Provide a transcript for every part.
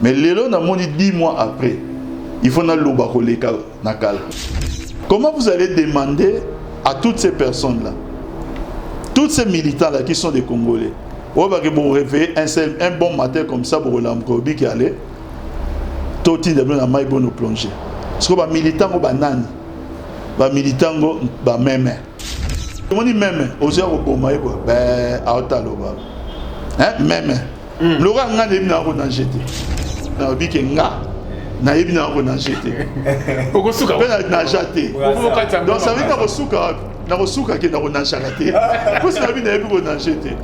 Mais l'élo n'a moni 10 mois après. Il faut na loba koleka nakala. Comment vous allez demander à toutes ces personnes-là, toutes ces militants-là qui sont des Congolais, vous vous réveillez un bon matin comme ça pour l'amkobi qui allait, tout le monde a maï bon plonger. Parce que les militants sont banani, les militants sont même. On dit même, aux heures au maï, ben à Otaloba, hein même. Laurent n'a pas de jeté. Na bi kenga na yebi na ko na jeté. Okosuka. Na jeté. Donc ça veut dire na kosuka ke na ko na charaté. Parce que na bi na yebi ko na jeté.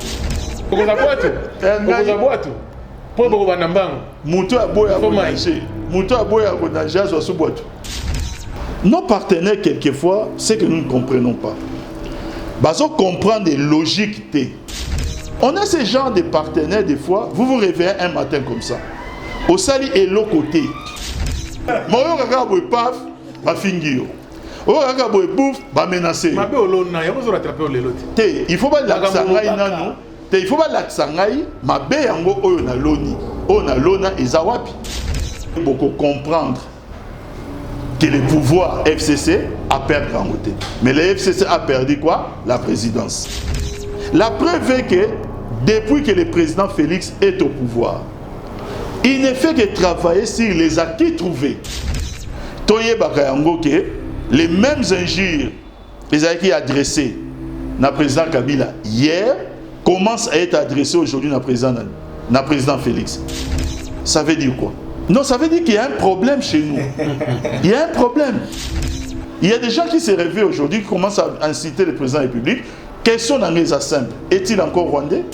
Okozaboatu. Po boko banambango. Muto aboya ko na jeté. Muto aboya ko na jeté so suboatu. Nos partenaires quelquefois, c'est que nous ne comprenons pas. Baso comprendre des logiques T. On a ce genre de partenaires des fois, vous vous réveillez un matin comme ça. Au sali et l'autre côté. Moyo kaka boy paf, ba fingio. O kaka boy bouf, ba menacer. Mabe olona, ya bozo rattraper oleloti. Te, il faut pas l'aksangai nanu. Te, il faut pas l'aksangai, mabe yango oyo na loni. O na lona ezawapi. Beaucoup comprendre que le pouvoir FCC a perdu en côté. Mais le FCC a perdu quoi? La présidence. La preuve est que depuis que le président Félix est au pouvoir, il ne fait que travailler sur les acquis trouvés. Toye Bakayango que les mêmes injures, les acquis adressés à président Kabila hier commencent à être adressés aujourd'hui à président Félix. Ça veut dire quoi? Non, ça veut dire qu'il y a un problème chez nous. Il y a un problème. Il y a des gens qui se réveillent aujourd'hui, qui commencent à inciter le président de la République. Question dans les assemblées. Est-il encore rwandais?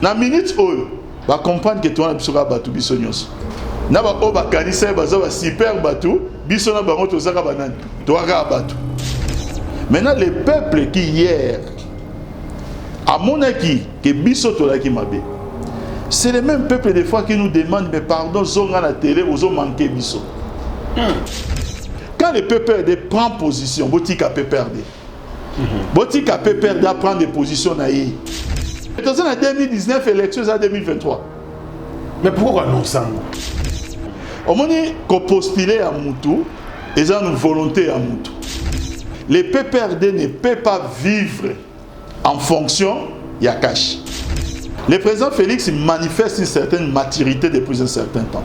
Dans la minute où on va comprendre que tu as un bateau bisognos. Na ba o ba kanisa ba za ba super bateau, bisona ba ngoto zaka banani. To aga bateau. Maintenant les peuples qui hier à mon avis que biso to la ki mabe. C'est les mêmes peuples des fois qui nous demandent mais pardon zonga la télé vous ont manqué biso. Quand le peuple prend position, botika peut perdre. Botika peut perdre à prendre des positions naïves. Et dans en 2019 élections à 2023. Mais pourquoi non ça? Au moment qu'on postulait à Moutou, ils ont une volonté à Moutou. Les PPRD ne peuvent pas vivre en fonction de Yakash. Le président Félix manifeste une certaine maturité depuis un certain temps.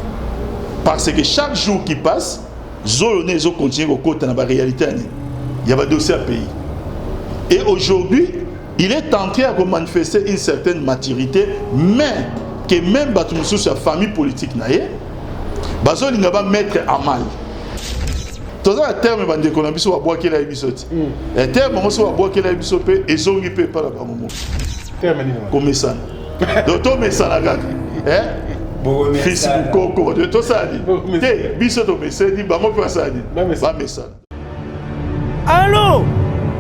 Parce que chaque jour qui passe, Zolone continue au côté de la réalité. Il y a un dossier à payer. Et aujourd'hui, il est en train de manifester une certaine maturité, mais que même la famille politique, il va mettre à mal. Tout ça, le terme de l'économie, c'est boire qu'il a eu bisoti. Le terme, c'est boire qu'il a eu bisoti et ils ont eu pas la maman. Comme ça. D'autres messages là, Facebook, tout ça dit. Té, bisoti message dit, bah moi pas ça dit. Pas message. Allô?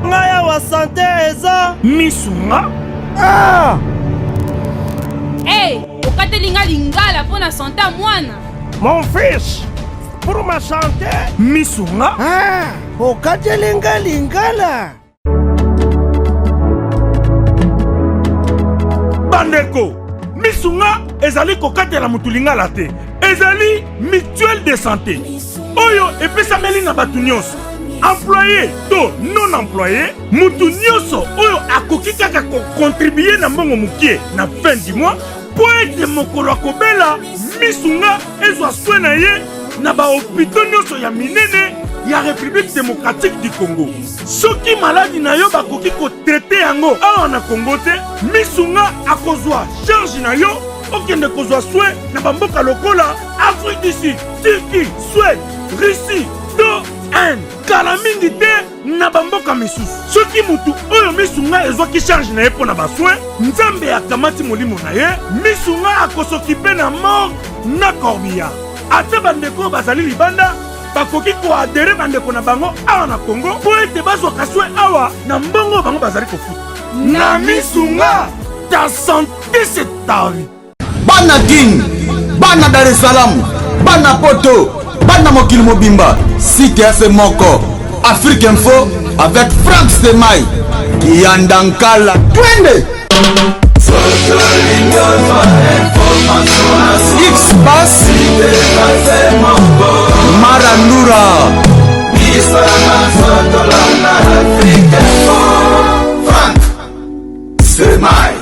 Ngaya wa santé eza misunga. Ah! Hey, okatelinga lingala pour na santé mwana. Mon fils, pour ma santé misunga. Ah! Okatelinga lingala. Bandeko, misunga ezali kokatela mutu lingala te. Ezali mutuelle de santé. Oyo epesameli na batu nyonso. Employé to non employé, mutu nyoso oyo akoki kaka ko contribuer na mbongo mukie na fin du mois pour être mokolo akobela misunga ezwa soin na ye na ba hôpitaux nyoso ya minene ya République démocratique du Congo. Soki maladi na yo bakoki ko traiter yango awa na Congo te, misunga akozwa charge na yo okende kozwa soin na bamboka lokola Afrique du Sud, Turquie, Suède, Russie, to kala mingi te na bamboka misusu. Soki mutu oyo misunga ezwaki charge na ye mpo na basoin, nzambe akamati molimo na ye, misunga akosokipe na mort na corbillard. Ate bandeko bazali libanda bakoki koadere bandeko na bango awa na Congo mpo ete bazwaka soin awa na mbongo bango bazali kofuta. Na misunga, ta santé c'est ta vie. Bana King, bana Dar es Salaam, bana Poto, bana mokili mobimba, site FM moko, Afrique Info avec Frank Stemai, Yandankala, twende. X-Bass, Marandura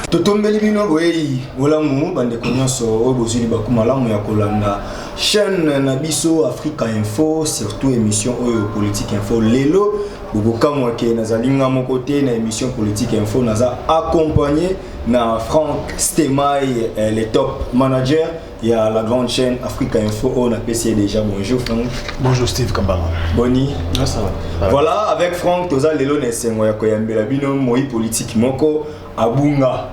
totombeli bino boyei bolamu bandeko nyonso oyo bozwili bakumalamu ya kolanda chaîne na biso Africa Info, surtout émission oyo politique info. Lelo bokokamwake nazali nga moko te na émission politique info, naza accompagné na Franck Stemai, le top manager ya la grande chaîne Africa Info. On a passé déjà. Bonjour Franck. Bonjour Steve Kambanga. Boni. Ah, ça va. Voilà, avec Franck toza lelo nesengo ya koyambela bino moi politique moko abunga.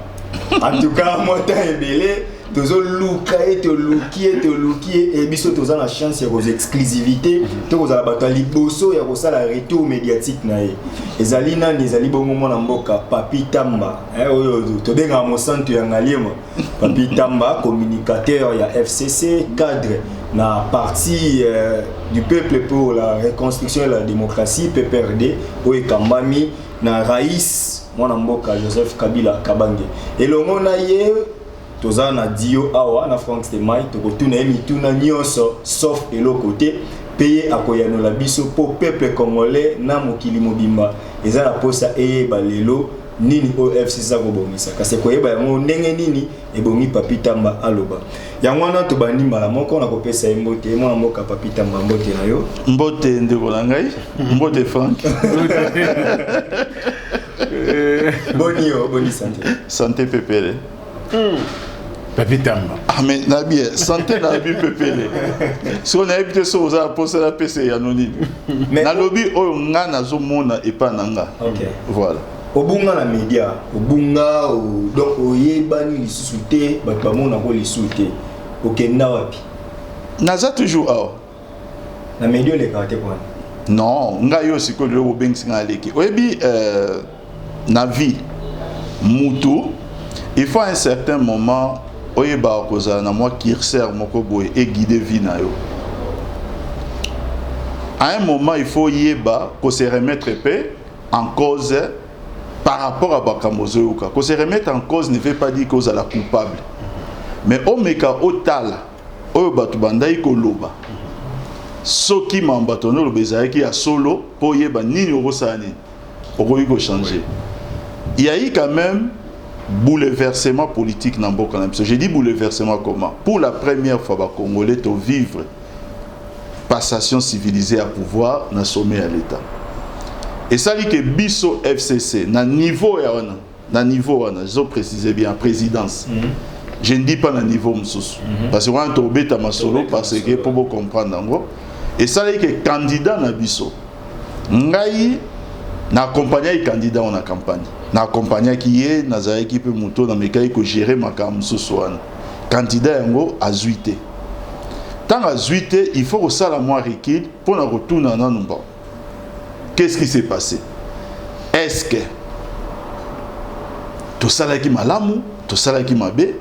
En tout cas, moi t'as embelé, tozo lukaye, te lukiye et biso toza la chance ya vos exclusivités, to koza la batali bosso ya kosa la retour médiatique na ye. Ezali nani ezali bongo mona mboka Papi Tamba. Oyo to benga mo santu ya ngaliema. Papi Tamba, communicateur ya FCC, cadre na parti du peuple pour la reconstruction et la démocratie PPRD, oyo kambami na Raïs mwana mboka Joseph Kabila Kabange. Elongo na ye toza na dio awa na Franck Stemai tokotuna emituna nyonso sauf eloko te paye akoyano la biso po peuple congolais na mokili mobimba eza na posa eyeba lelo nini OFC za kobongisa kasi koyeba yango ndenge nini ebongi Papi Tamba aloba yango wana tobandi mala moko na kopesa mbote mwana mboka Papi Tamba mbote na yo mbote ndeko na ngai mbote Franck. Boni santé. Santé pépélé. Papi Tamba. Ah mais na bien, santé na bien pépélé. Si on a évité ça, on a posé la PC anonyme. Na lobby oyo nga nazo mona epa nanga. OK. Voilà. Obunga na média, obunga donc oyebani lisusu te, bato bamona ko lisusu te. Okenda wapi? Naza toujours awa. Na média le karte kwa. Non, nga yo siko le obengsi nga leki. Oyebi na vie mutu, il faut à un certain moment oyeba koza na moi curseur moko boye et guider vie na yo. À un moment il faut yeba ko se remettre en cause par rapport à bakamozo yoka. Ko se remettre en cause ne veut pas dire que la coupable. Mais omeka otala oyo batu bandai ko loba. Soki mambatono lo bezaki ya solo po yeba nini orosani. Oroyi ko changer. Il y a eu quand même bouleversement politique dans Mboka. J'ai dit bouleversement comment? Pour la première fois, les Congolais to vivre passation civilisée à pouvoir dans sommet à l'État. Et ça dit que Bisso FCC, dans niveau je précise bien, présidence. Je ne dis pas dans niveau msous. Parce que on a tombé à ma solo parce que pour vous comprendre. Et ça dit que candidat na Bisso, ngai na accompagné les candidats en campagne. Na accompagné qui est na za équipe moto na mekai ko gérer makam soswan. Candidat yango azuité. Tant azuité, il faut que ça la moi recul pour na retourner na numba. Qu'est-ce qui s'est passé? Est-ce que to sala ki malamu, to sala ki mabe?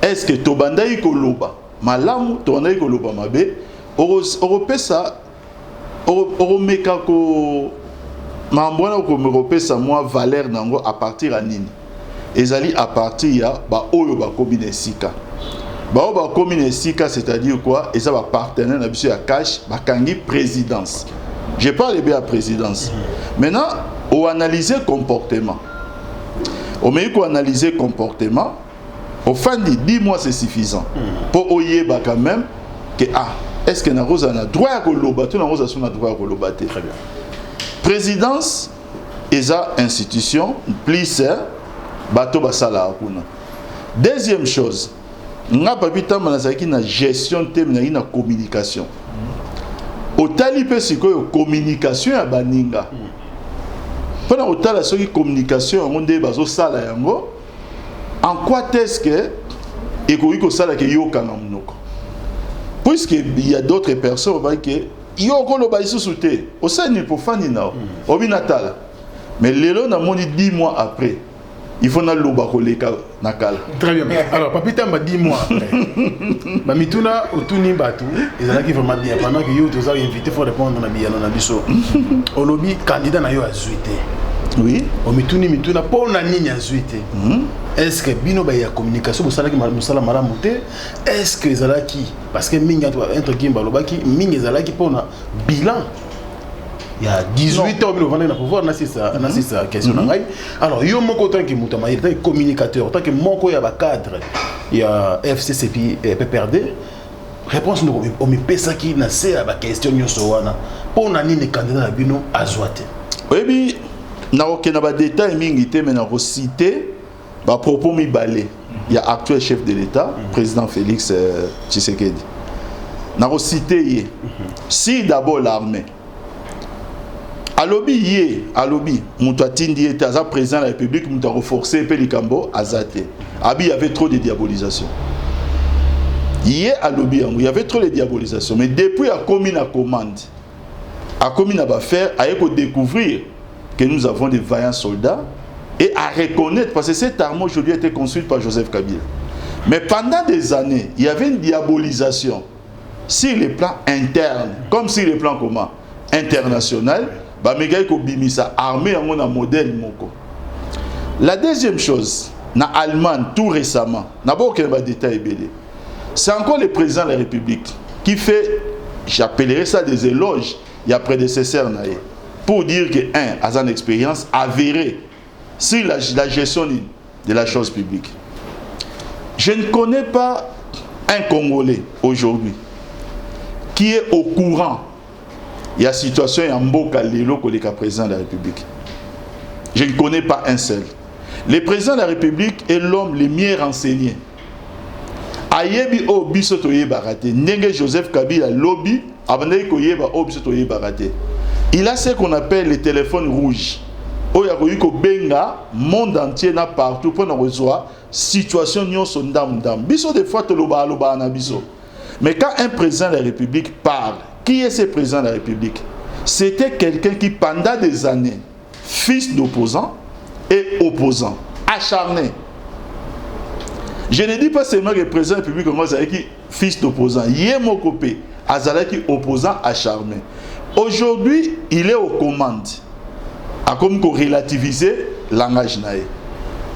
Est-ce que to bandai ko loba malamu, to bandai ko loba mabe? Europesa Euromeka ko Mambona ko me repesa moi valeur nango à partir à nini. Ezali à partir ya ba oyo ba komine sika. Ba oyo ba komine sika c'est-à-dire quoi? Et ça va partenaire na biso ya cash ba kangi présidence. Je parle bien à présidence. Maintenant, on analyser comportement. On met qu'on analyser comportement. Au fin de 10 mois c'est suffisant. Pour oyeba quand même que est-ce que na rosa na droit à koloba, tout na rosa son na droit à koloba. Très bien. Présidence et institution plus bateau basala akuna. Deuxième chose, nga Papi Tamba nazaki na gestion thème na communication. Otali pe sikoyo communication ya baninga. Pendant otala soki communication ngonde bazo sala yango, en quoi est-ce que ekoiko sala ke yoka na munoko. Puisque il y a d'autres personnes qui yo ko lo ba isusu te o sani pour fani na obi natala mais lelo na moni 10 mois après il faut na loba ko leka nakala. Très bien. Alors Papi Tamba 10 mois après ba mituna otuni batu ezalaki vraiment bien pendant que yo toza invité pour répondre na biano na biso olobi candidat na yo azuité Oui. On mituna pour na nini azuite. Est-ce que bino ba ya communication vous salaki musala mala monter? Est-ce que zalaki parce que mingi entre Kimba lobaki mingi zalaki pour na bilan. Il y a 18 ans, on a pouvoir, c'est ça question. Alors, il y a mon côté qui est communicateur, tant que mon côté cadre, il y a FCCP et PPRD. Réponse, on me paie ça qui n'a pas la question. Pour on a ni les candidats à Bino à Zouate. Oui, na aucun détail, mais na cité, propos mi balé. Il y a actuel chef de l'État, président Félix Tshisekedi. Na cité, si d'abord l'armée. Alobi, Moutouatindi était président de la République, Moutou a renforcé Pélicambo, Azate. Il y avait trop de diabolisation. Il y avait trop de diabolisation. Mais depuis la commune à commande, la commune à faire, à découvrir que nous avons des vaillants soldats et à reconnaître, parce que cette armée aujourd'hui a été construite par Joseph Kabila. Mais pendant des années, il y avait une diabolisation sur les plans internes, comme sur les plans comment international. Armée en modèle moko. La deuxième chose, na Allemagne tout récemment, c'est encore le président de la République qui fait, j'appellerais ça des éloges, il y a prédécesseur pour dire que a une expérience avérée sur la gestion de la chose publique. Je ne connais pas un Congolais aujourd'hui qui est au courant. Il y a une situation en Mboka Lelo que le président de la République. Je ne connais pas un seul. Le président de la République est l'homme le mieux renseigné. Ayebi o bisotoye barate. Nenge Joseph Kabila lobby abandé koyeba o bisotoye barate. Il a ce qu'on appelle les téléphones rouges. Oya koyiko benga monde entier na partout pour nous reçoit situation nyonso ndam. Biso des fois to loba na biso. Mais quand un président de la République parle, qui est ce président de la République? C'était quelqu'un qui, pendant des années, fils d'opposant et opposant, acharné. Je ne dis pas seulement que le président de la République est fils d'opposant. Yemokopé, Azalaki opposant acharné. Aujourd'hui, il est aux commandes. A comme relativiser le langage naïf.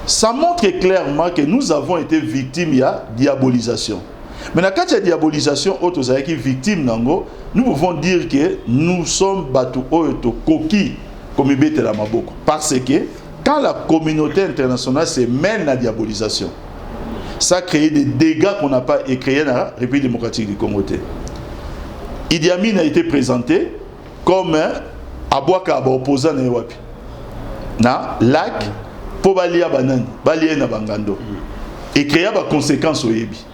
Ça montre clairement que nous avons été victimes de la diabolisation. Mais quand il y a diabolisation, victime, nous pouvons dire que nous sommes battus coquilles comme parce que quand la communauté internationale se mêle à la diabolisation, ça crée des dégâts qu'on n'a pas créés dans la République démocratique du Congo. Idi Amin a été présenté comme un Abouaka opposant na lac pour balia banane, balia na bangando et créer des conséquences au Yebi.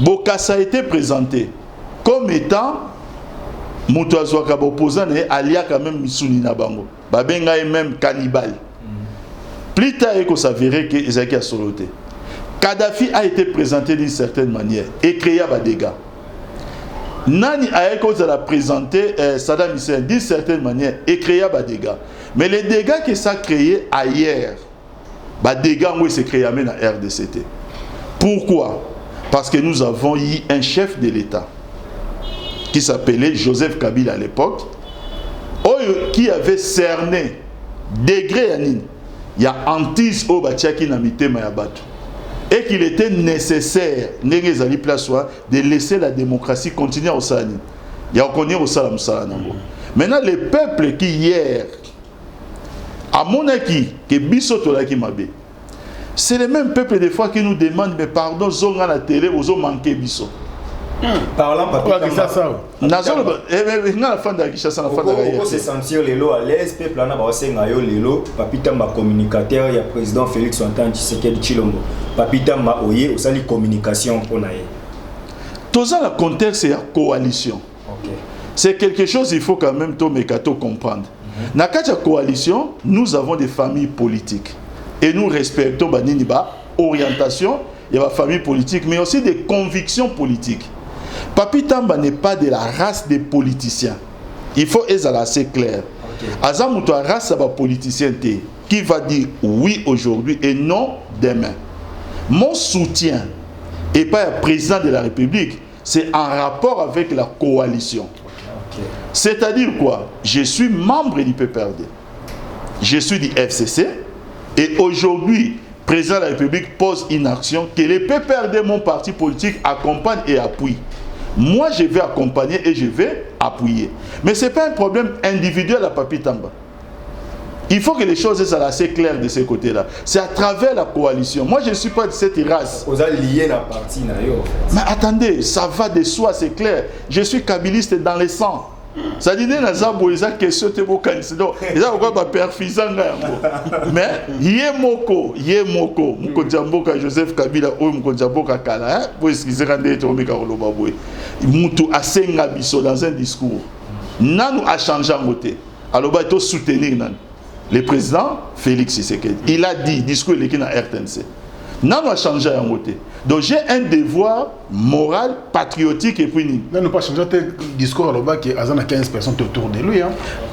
Bokassa a été présenté comme étant Moutouazouaka opposant et alia quand même Missouni na bango. Babenga est même cannibale. Plus tard, il s'avérait que Ezaki a soloté. Kadhafi a été présenté d'une certaine manière et créé des dégâts. Nani a présenté Saddam Hussein d'une certaine manière et créé des dégâts. Mais les dégâts que ça a créé ailleurs, les dégâts où c'est créé à la RDCT. Pourquoi? Parce que nous avons eu un chef de l'État qui s'appelait Joseph Kabila à l'époque, qui avait cerné degré Yanine. Il y a Antis au Batiaki Namite Mayabatu. Et qu'il était nécessaire de laisser la démocratie continuer au Sahani. Il y a reconnu au Salam Salanango. Maintenant, les peuples qui hier, à mon avis, que Bissotolaki Mabé, c'est les mêmes peuples des fois qui nous demandent mais pardon, zonga la télé, vous avez manqué Bisso. Parlant pas de ça. On se sentir l'élo à l'aise, peuple en a passé ngayo l'élo, papita ma communicateur, il y a président Félix Antoine Tshisekedi Tshilombo. Papita ma oye au sali communication pour naïe. Tout ça, le contexte, c'est la coalition. C'est quelque chose il faut quand même tout mécato comprendre. Dans la coalition, nous avons des familles politiques et nous respectons orientation, il y a des familles politiques, mais aussi des convictions politiques. Papi Tamba n'est pas de la race des politiciens. Il faut être assez clair. Azamouto race de politicien qui va dire oui aujourd'hui et non demain. Mon soutien et pas le président de la République, c'est en rapport avec la coalition. C'est-à-dire quoi? Je suis membre du PPRD. je suis du FCC, et aujourd'hui, le président de la République pose une action que les PPR de mon parti politique accompagnent et appuient. Moi, je vais accompagner et je vais appuyer. Mais ce n'est pas un problème individuel à Papi Tamba. Il faut que les choses soient assez claires de ce côté-là. C'est à travers la coalition. Moi, je ne suis pas de cette race. Vous avez lié la partie, en fait. Mais attendez, ça va de soi, c'est clair. Je suis kabiliste dans le sang. Ça dit que les question de mon candidat. Ils ont encore perfisant. Mais Yemoko, Moko Joseph Kabila, ou Moko Kala, pour excuser quand il est tombé dans le baboué. Moutou a sengabiso dans un discours. Nanou a changé en côté. Alors, il faut soutenir le président Félix Tshisekedi. Il a dit, discours il est dans RTNC. Nanou a changé en côté. Donc j'ai un devoir moral, patriotique et puis... Non, nous pas changer tel discours à l'Oba qui a 15 personnes autour de lui.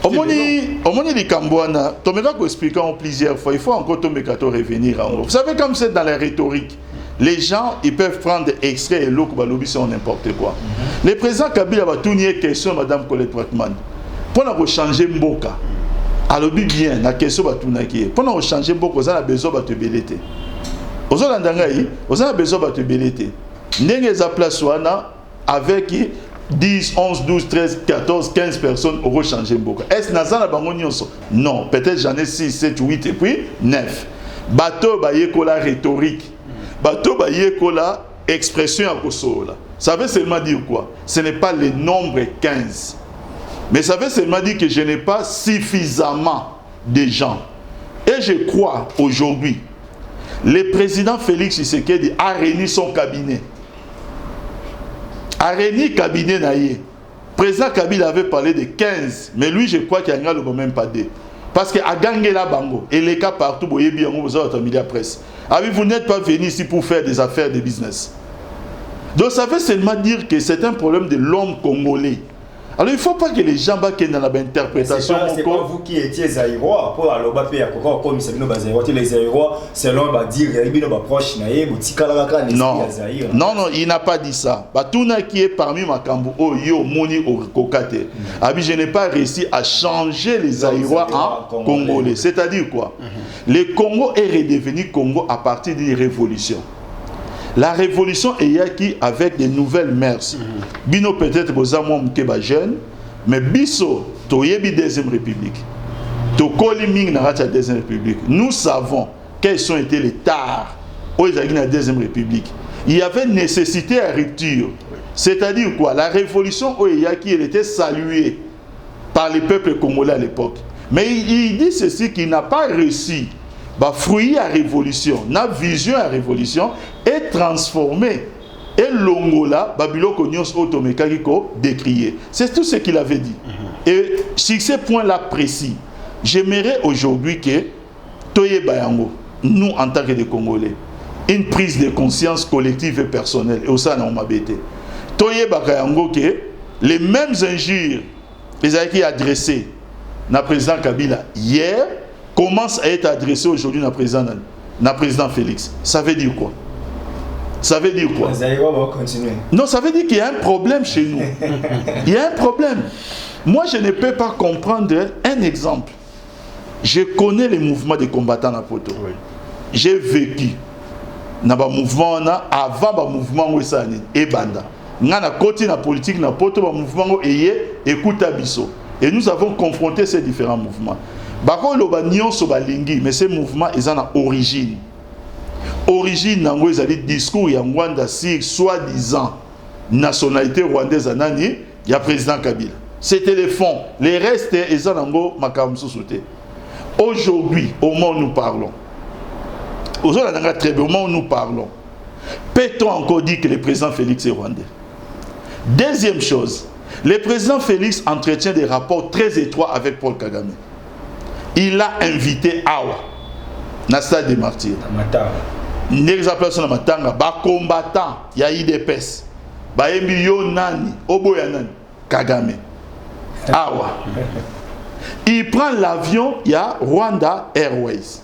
Au moment de Cambouana, tu m'as expliqué plusieurs fois, il faut encore revenir en haut. Vous savez, comme c'est dans la rhétorique, les gens ils peuvent prendre des extraits et l'autre lobby sur n'importe quoi. Le président Kabila va tourner question Madame Colette Watman. Pour nous changer Mboka, à lobby bien, la question va tourner qui est. Pour nous changer Mboka, on a besoin de te belleter. Vous avez besoin de te belleter. N'engagez place avec 10, 11, 12, 13, 14, 15 personnes au changer Mboka. Est-ce que nous avons non, peut-être j'en ai 6, 7, 8 et puis 9. Bateau la rhétorique. Bateau la expression à Kosola. Ça veut seulement dire quoi? Ce n'est pas le nombre 15. Mais ça veut seulement dire que je n'ai pas suffisamment de gens. Et je crois aujourd'hui, le président Félix Tshisekedi a réuni son cabinet. A réuni le cabinet naïe. Le président Kabila avait parlé de 15, mais lui je crois qu'il n'y a même pas deux. Parce qu'il a gagné la bango. Et les cas partout, vous avez la presse. Vous n'êtes pas venu ici pour faire des affaires de business. Donc ça veut seulement dire que c'est un problème de l'homme congolais. Alors il ne faut pas que les gens qui dans l'interprétation. C'est pas vous qui étiez Zaïrois pour Aloba P. Comme les Zaïrois, selon dire proche non, il n'a pas dit ça. Tout qui est parmi Makambu, Yo, Moni, Kokate. Je n'ai pas réussi à changer les Zaïrois en Congolais. C'est-à-dire quoi? Le Congo est redevenu Congo à partir d'une révolution. La révolution est acquis avec des nouvelles mœurs. Bino peut-être besoin de jeune, mais biso toyebi deuxième république. To koliming na la deuxième république. Nous savons quels ont été les tares au la deuxième république. Il y avait nécessité à rupture. C'est-à-dire quoi? La révolution au Yaki elle était saluée par les peuples congolais à l'époque. Mais il dit ceci qu'il n'a pas réussi. Fruit à révolution, na vision à révolution est transformé. Et l'Ongola, Babylon Konyos Otomekagiko décrié. C'est tout ce qu'il avait dit. Et sur ce point-là précis, j'aimerais aujourd'hui que Toye Bayango, nous en tant que des Congolais, une prise de conscience collective et personnelle. Et au sein de Mabete. Toye Bayango que les mêmes injures, les ont adressées à président Kabila hier, commence à être adressé aujourd'hui à président Félix. Ça veut dire quoi? Ça veut dire quoi? Non, ça veut dire qu'il y a un problème chez nous. Il y a un problème. Moi, je ne peux pas comprendre un exemple. Je connais les mouvements des combattants à Poto. Oui. J'ai vécu dans le mouvement avant le mouvement et Banda. Dans la côté la politique, dans le mouvement et Koutabiso. Et nous avons confronté ces différents mouvements. Mais ces mouvements, ils ont une origine. Origine, ils ont des discours, il y a Rwanda, soi-disant nationalité rwandaise, il y a le président Kabila. C'était les fonds. Les restes, ils ont aujourd'hui, au moment où nous parlons, peut-on encore dire que le président Félix est rwandais? Deuxième chose, le président Félix entretient des rapports très étroits avec Paul Kagame. Il a invité Awa, dans le stade des martyrs. N'exemple Matanga, combattant, il y a IDPS. Kagame. Awa. Il prend l'avion, il y a Rwanda Airways.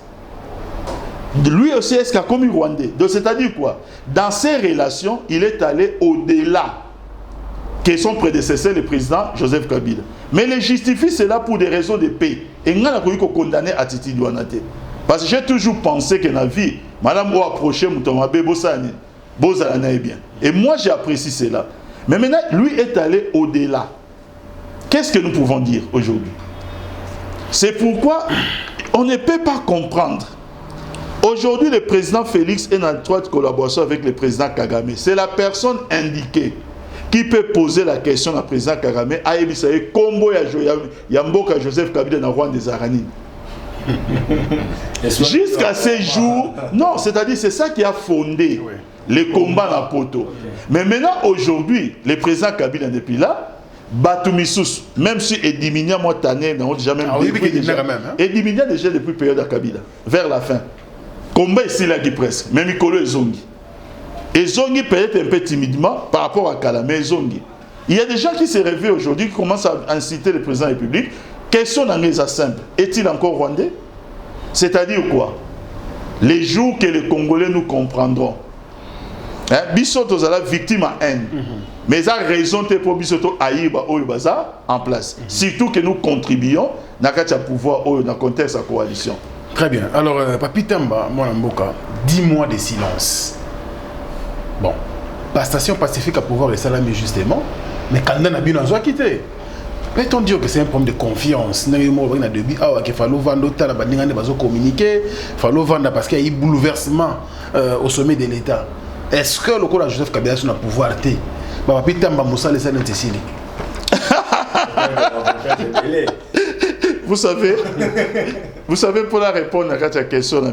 Lui aussi, est-ce qu'il a commis Rwandais? Donc, c'est-à-dire quoi? Dans ces relations, il est allé au-delà que son prédécesseur, le président Joseph Kabila. Mais les justifie cela pour des raisons de paix. Et nous avons condamné à Titi Douanate. Parce que j'ai toujours pensé que dans la vie, madame a approché Moutomabe Bosani, Bozalana est bien. Et moi j'apprécie cela. Mais maintenant, lui est allé au-delà. Qu'est-ce que nous pouvons dire aujourd'hui? C'est pourquoi on ne peut pas comprendre. Aujourd'hui, le président Félix est en étroite collaboration avec le président Kagame. C'est la personne indiquée qui peut poser la question au président Kagame. Ayebisaye Kombo Yamboka Joseph Kabila na Rwanda des Aranines. Jusqu'à ces jours, non, c'est-à-dire c'est ça qui a fondé les combats dans Poto. Mais maintenant, aujourd'hui, le président Kabila depuis là, Batumissous, même si Ediminia Motané, n'a déjà même Ediminia déjà depuis la période de Kabila, vers la fin. Combat ici là qui presque, même Mikolo et Zongi. Et Zongi peut-être un peu timidement par rapport à Kala, mais Zongi. Il y a des gens qui se réveillent aujourd'hui, qui commencent à inciter le président de la République. Question dans les simples. Est-il encore rwandais? C'est-à-dire quoi? Les jours que les Congolais nous comprendront. Bissoto est la victime à haine. Mais ça raison pour Bissoto Aïba Oyobaza en place. Surtout que nous contribuons dans le pouvoir dans le contexte de la coalition. Très bien. Alors, Papi Tamba, mon Mboka, 10 mois de silence. Bon, la station pacifique à pouvoir et salami justement, mais quand on a bien besoin de quitter. Peut-on dire que c'est un problème de confiance? Il faut vendre, il faut communiquer, il faut vendre parce qu'il y a eu bouleversement au sommet de l'État. Est-ce que le coup de Joseph Kabila a pouvoir te Papi Tamba Moussa les salles Tessili? Vous savez, pour la répondre à cette question,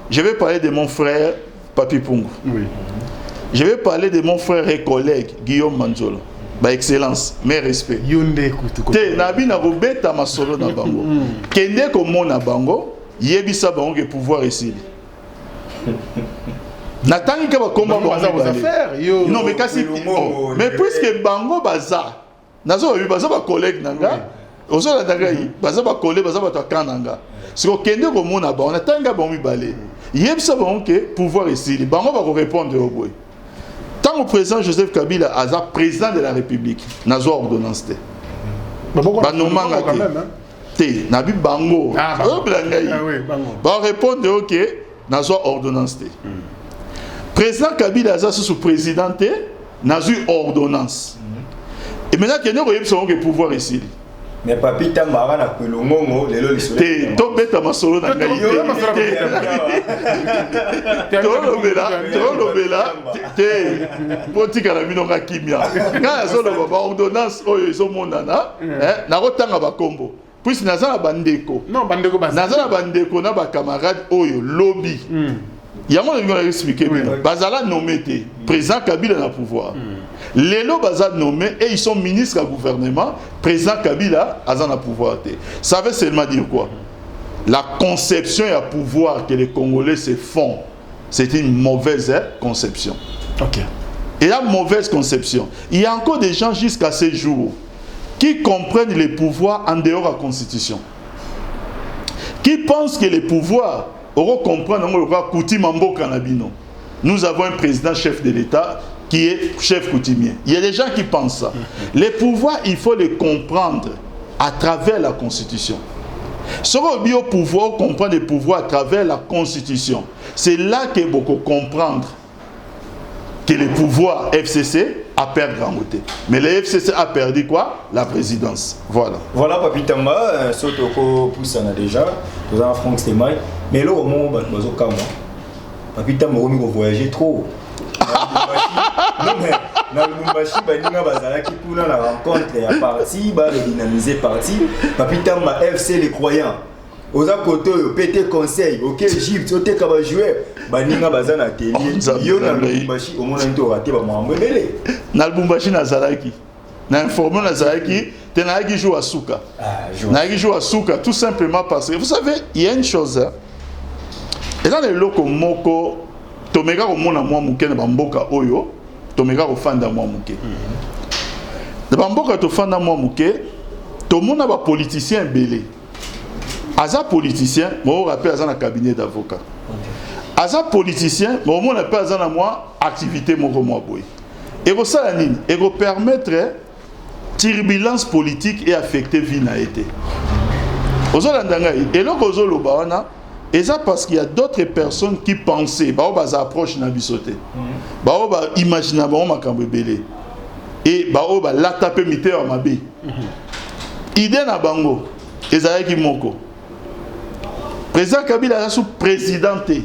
je vais parler de mon frère Papi Pungu. Oui. Je vais parler de mon frère et collègue Guillaume Manzolo. Bah excellence, mes respects. Te nabi na robeta masolo na bango. Kende ko mona bango, yebisa bango ke pouvoir ici. Natangi ka ba komba bango affaires. Non mais kasi mais puisque bango baza, nazo baza ba collègue nanga. Ozo la dagayi, baza ba collègue baza ba to kananga. Si ko kende ko mona bango, natangi ka bango balé. Yebisa bango ke pouvoir ici. Bango ba ko répondre au boy. Tant au président Joseph Kabila a président de la République, n'a pas ordonnance. Banomanga te, n'a pas bango. Ba répondre OK, n'a pas ordonnance. Président Kabila a sous président n'a pas ordonnance. Et maintenant qu'il y a un pouvoir ici. Mais Papi Tamba na pelongongo lelo lisolo. Te to beta masolo na ngai te. To bela te. Potika na bino ka kimia. Nga solo ba ordonnance oyo iso monana, na rotanga ba kombo. Puis naza na bandeko. Non, bandeko ba. Naza na bandeko na ba camarade oyo lobby. Yango ngi na expliquer bien. Bazala nommé te. Président Kabila na pouvoir. Lelo baza nommé et ils sont ministres du gouvernement. Président Kabila a un pouvoir. Ça veut seulement dire quoi? La conception et le pouvoir que les Congolais se font, c'est une mauvaise conception. Ok. Et la mauvaise conception. Il y a encore des gens jusqu'à ces jours qui comprennent les pouvoirs en dehors de la Constitution. Qui pensent que les pouvoirs auront comprendre nous avons un président chef de l'État qui est chef coutumier. Il y a des gens qui pensent ça. Les pouvoirs, il faut les comprendre à travers la Constitution. Si on veut au pouvoir, comprendre les pouvoirs à travers la Constitution. C'est là que beaucoup comprendre que le pouvoir FCC a perdu en côté. Mais le FCC a perdu quoi? La présidence. Voilà. Voilà, Papi Tamba, Sotoko Poussana déjà, nous avons Franck Stemay. Mais là, au moment où Papi Tamba, on va voyager trop. Non, mais dans le Lumbashi, on a la rencontre, la partie, la dynamiser partie. Papi Tamba, FC les croyants. Aux côtés, pété conseil, ok, Égypte, au té kaba jouer, baninga bazana télé, yo na Lumbashi, au moins on raté ba mwambe belé. Na Lumbashi na Zalaki. Na informé na Zalaki, tenaki joue à Souka. Na joue à Souka tout simplement parce que vous savez, il y a une chose. Et dans les locaux moko tomeka ko mona mwa muke na bamboka oyo, tomeka ko fanda mwa muke. Na bamboka to fanda mwa muke, to mona ba politicien belé. Aza politicien, moi rappelle Aza na cabinet d'avocat. Aza politicien, moi on appelle Aza na moi activité moko moi boy. Et ça la nini et permettre turbulence politique et affecter vie na été. Et là et ça parce qu'il y a d'autres personnes qui pensaient bah approche na bisoté. Bah imaginer bah makambo belé. Et bah la taper mité à mabe. Idée na bango ezalaki moko. Président Kabila a sous présidenté.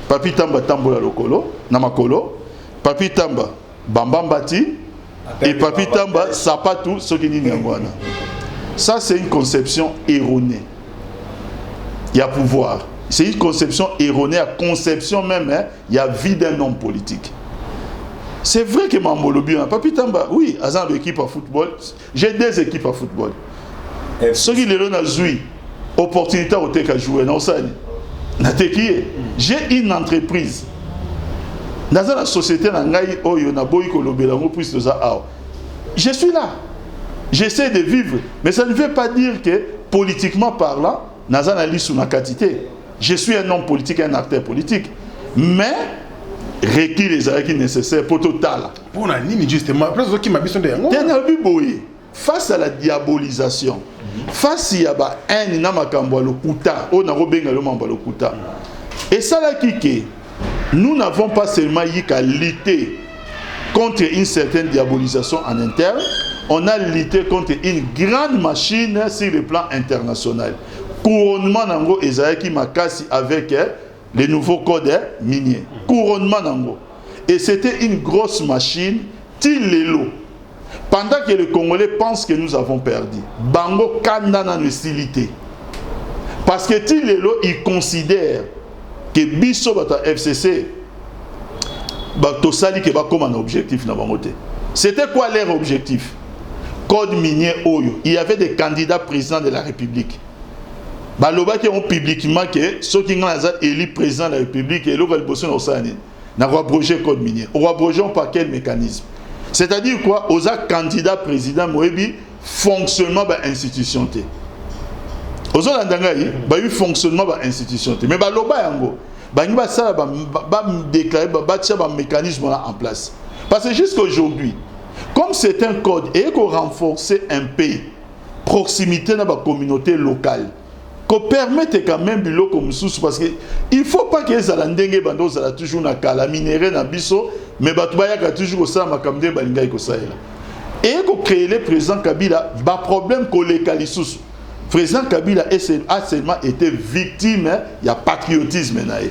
Papi Tamba Tambola Lokolo, Namakolo, Papi Tamba Bambambati et Papi Tamba Sapatou Sokini Nyangwana. Ça, c'est une conception erronée. Il y a pouvoir. C'est une conception erronée, la conception même, hein, il y a vie d'un homme politique. C'est vrai que Mamolobi, Papi Tamba, oui, à une équipe à football, j'ai 2 équipes à football. Ceux qui les ont joué, opportunité au TK jouer, non, ça, j'ai une entreprise. Dans la société, je suis là. J'essaie de vivre. Mais ça ne veut pas dire que, politiquement parlant, je suis un homme politique, un acteur politique. Mais, requis les arrêts nécessaires pour total. Pour la ligne, justement, face à la diabolisation, face à la haine, et ça là qui nous n'avons pas seulement qu'à lutter contre une certaine diabolisation en interne, on a lutté contre une grande machine sur le plan international. Couronnement nango ezaki makasi avec les nouveaux codes miniers. Couronnement nango. Et c'était une grosse machine, Tilelo. Pendant que les Congolais pensent que nous avons perdu, Bango Kandana ne hostilité. Parce que Tilelo, ils considèrent que Bisso Bata FCC, Bato Sali que comme un objectif na bangote. C'était quoi leur objectif? Code minier Oyo. Il y avait des candidats présidents de la République. Baloba qui ont publiquement que ceux qui ont élu président de la République et l'autre bossé au Sani n'a pas abrogé code minier. On abrogé par quel mécanisme? C'est-à-dire quoi? Aux candidats présidents Moebi fonctionnement de l'institution. Aux autres fonctionnement de l'institution. Mais Baloba yango, Baniba ça va déclarer un mécanisme en place. Parce que jusqu'à aujourd'hui, comme c'est un code et qu'on renforcer un pays, proximité dans la communauté locale, qu'on permette quand même bilo comme sous parce que il faut pas que les alandenge bando ça toujours na kala minéré na biso mais batubaya ka toujours ça makamde balinga ko ça et qu'on créer le président Kabila ba problème ko les kalisous président Kabila a seulement été victime il y a patriotisme naé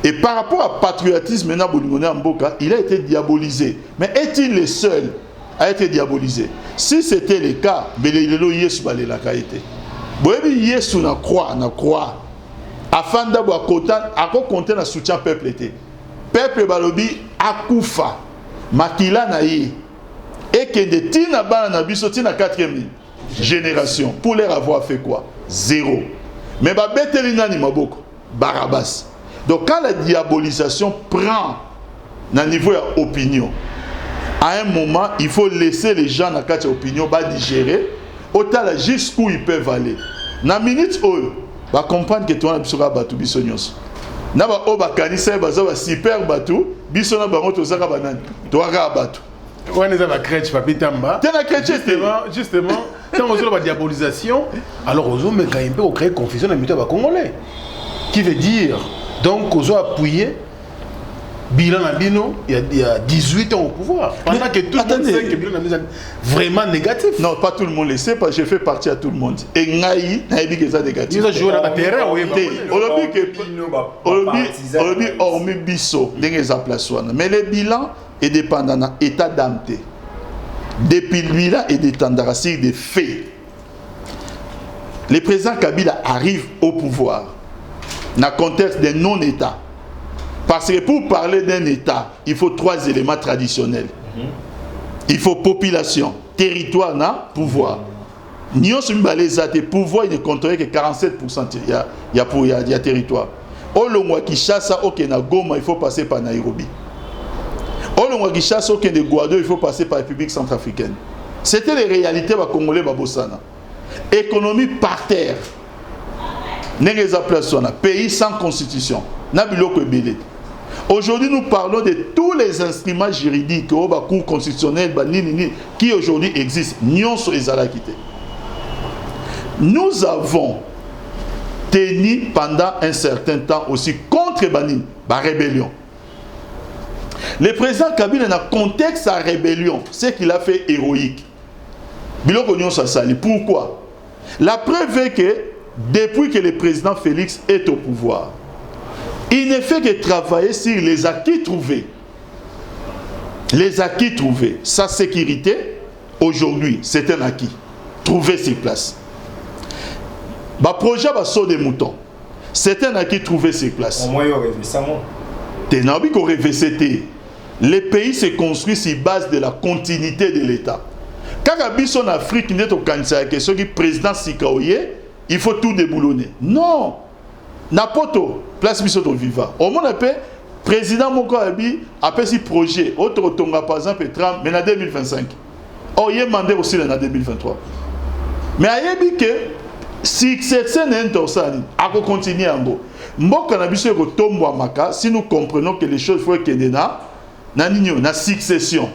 et par rapport à patriotisme na bolingona mboka il a été diabolisé mais est-il le seul à être diabolisé? Si c'était le cas belelo yesu balela ka été Boyebi Yesu na croix. Afin d'abord à compter na soutien peuple été. Peuple balobi akufa makila na ye. Et que de tina bana na biso tina 4e génération pour leur avoir fait quoi? 0. Mais ba beteli nani maboko Barabas. Donc quand la diabolisation prend na niveau ya opinion, à un moment il faut laisser les gens na kati opinion ba digérer. Autant jusqu'où ils peuvent aller. Na minute oyo, ba comprendre que toi na biso ka batu biso nyonso. Na ba o ba kanisa ba za ba super batu, biso na bango to zaka banani. To ka batu. On est à la crèche Papi Tamba. Justement, quand on a la diabolisation, alors on a quand même peu créer confusion dans le milieu congolais. Qui veut dire donc on a appuyé Bilan Abino, il y a 18 ans au pouvoir. Pendant que tout le monde sait que Bilan Abino est vraiment négatif. Non, pas tout le monde le sait, parce que je fais partie à tout le monde. Et Ngaï, n'a dit que ça négatif. Ils ont joué dans la terrain, oui. On dit hormis Bisso, mais le bilan est dépendant de l'état d'âme. Depuis lui là, il dépend des faits. Le président Kabila arrive au pouvoir dans le contexte d'un non-État. Parce que pour parler d'un État, il faut 3 éléments traditionnels. Il faut population, territoire, pouvoir. Nous sommes les pouvoir, il ne contrôle que 47% il y a territoire. Au Longwa Kinshasa, au Goma, il faut passer par Nairobi. Au Longwa Kinshasa, au Guado, il faut passer par la République centrafricaine. C'était les réalités de Congolais Babosana. Économie par terre. Pays sans constitution. Nabiloko Ebele. Aujourd'hui, nous parlons de tous les instruments juridiques, au cours constitutionnel, qui aujourd'hui existent. Nous avons tenu pendant un certain temps aussi contre la rébellion. Le président Kabila, dans le contexte de la rébellion, c'est qu'il a fait héroïque. Pourquoi? La preuve est que depuis que le président Félix est au pouvoir, il ne fait que travailler sur les acquis trouvés. Les acquis trouvés. Sa sécurité, aujourd'hui, c'est un acquis. Trouver sur place. Le projet va sauter des moutons. C'est un acquis trouvé sur place. Au moins, il y aurait fait ça, moi. Les pays se construisent sur base de la continuité de l'État. Quand en Afrique, il y a un président Sikaoye, il faut tout déboulonner. Non! Napoto, place bisoto viva. Au moins, le président Moko Abi a fait ce projet. Autre tonga par exemple, mais en 2025. Oh, il est mandé aussi en 2023. Mais il y a que si c'est un torsan, à continuer en gros. Mboka na biso ko tombo amaka, si nous comprenons que les choses faut que na succession.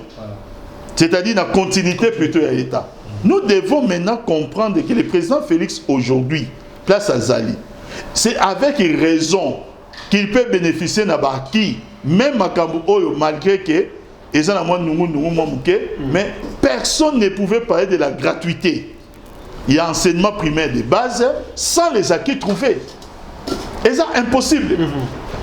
C'est-à-dire la continuité plutôt à l'État. Nous devons maintenant comprendre que le président Félix aujourd'hui, place à Zali, c'est avec raison qu'il peut bénéficier d'un acquis, même à Kambuoyo, malgré que, mais personne ne pouvait parler de la gratuité. Il y a enseignement primaire de base sans les acquis trouvés. Et c'est impossible.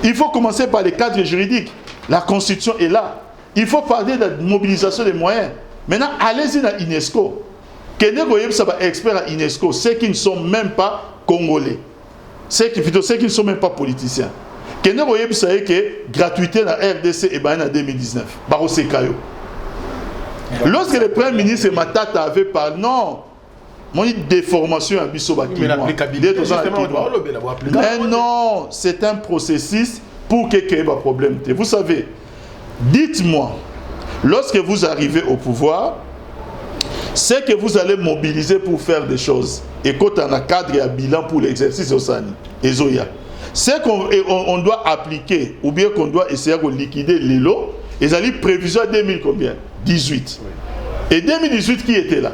Il faut commencer par les cadres juridiques. La Constitution est là. Il faut parler de la mobilisation des moyens. Maintenant, allez-y à l'UNESCO. Ça va expert à l'UNESCO, ceux qui ne sont même pas congolais. Ceux qui ne sont même pas politiciens. Vous savez que gratuité dans la RDC est en 2019. Lorsque le Premier ministre Matata avait parlé, non, mon déformation à Bissobaki. Mais non, c'est un processus pour qu'il y ait un problème. Vous savez, dites-moi, lorsque vous arrivez au pouvoir, c'est que vous allez mobiliser pour faire des choses. Et quand on a un cadre et un bilan pour l'exercice au Sani, et Zoya, c'est qu'on doit appliquer, ou bien qu'on doit essayer de liquider les lots, et ça dit prévision à 2000 combien? 18. Et 2018, qui était là?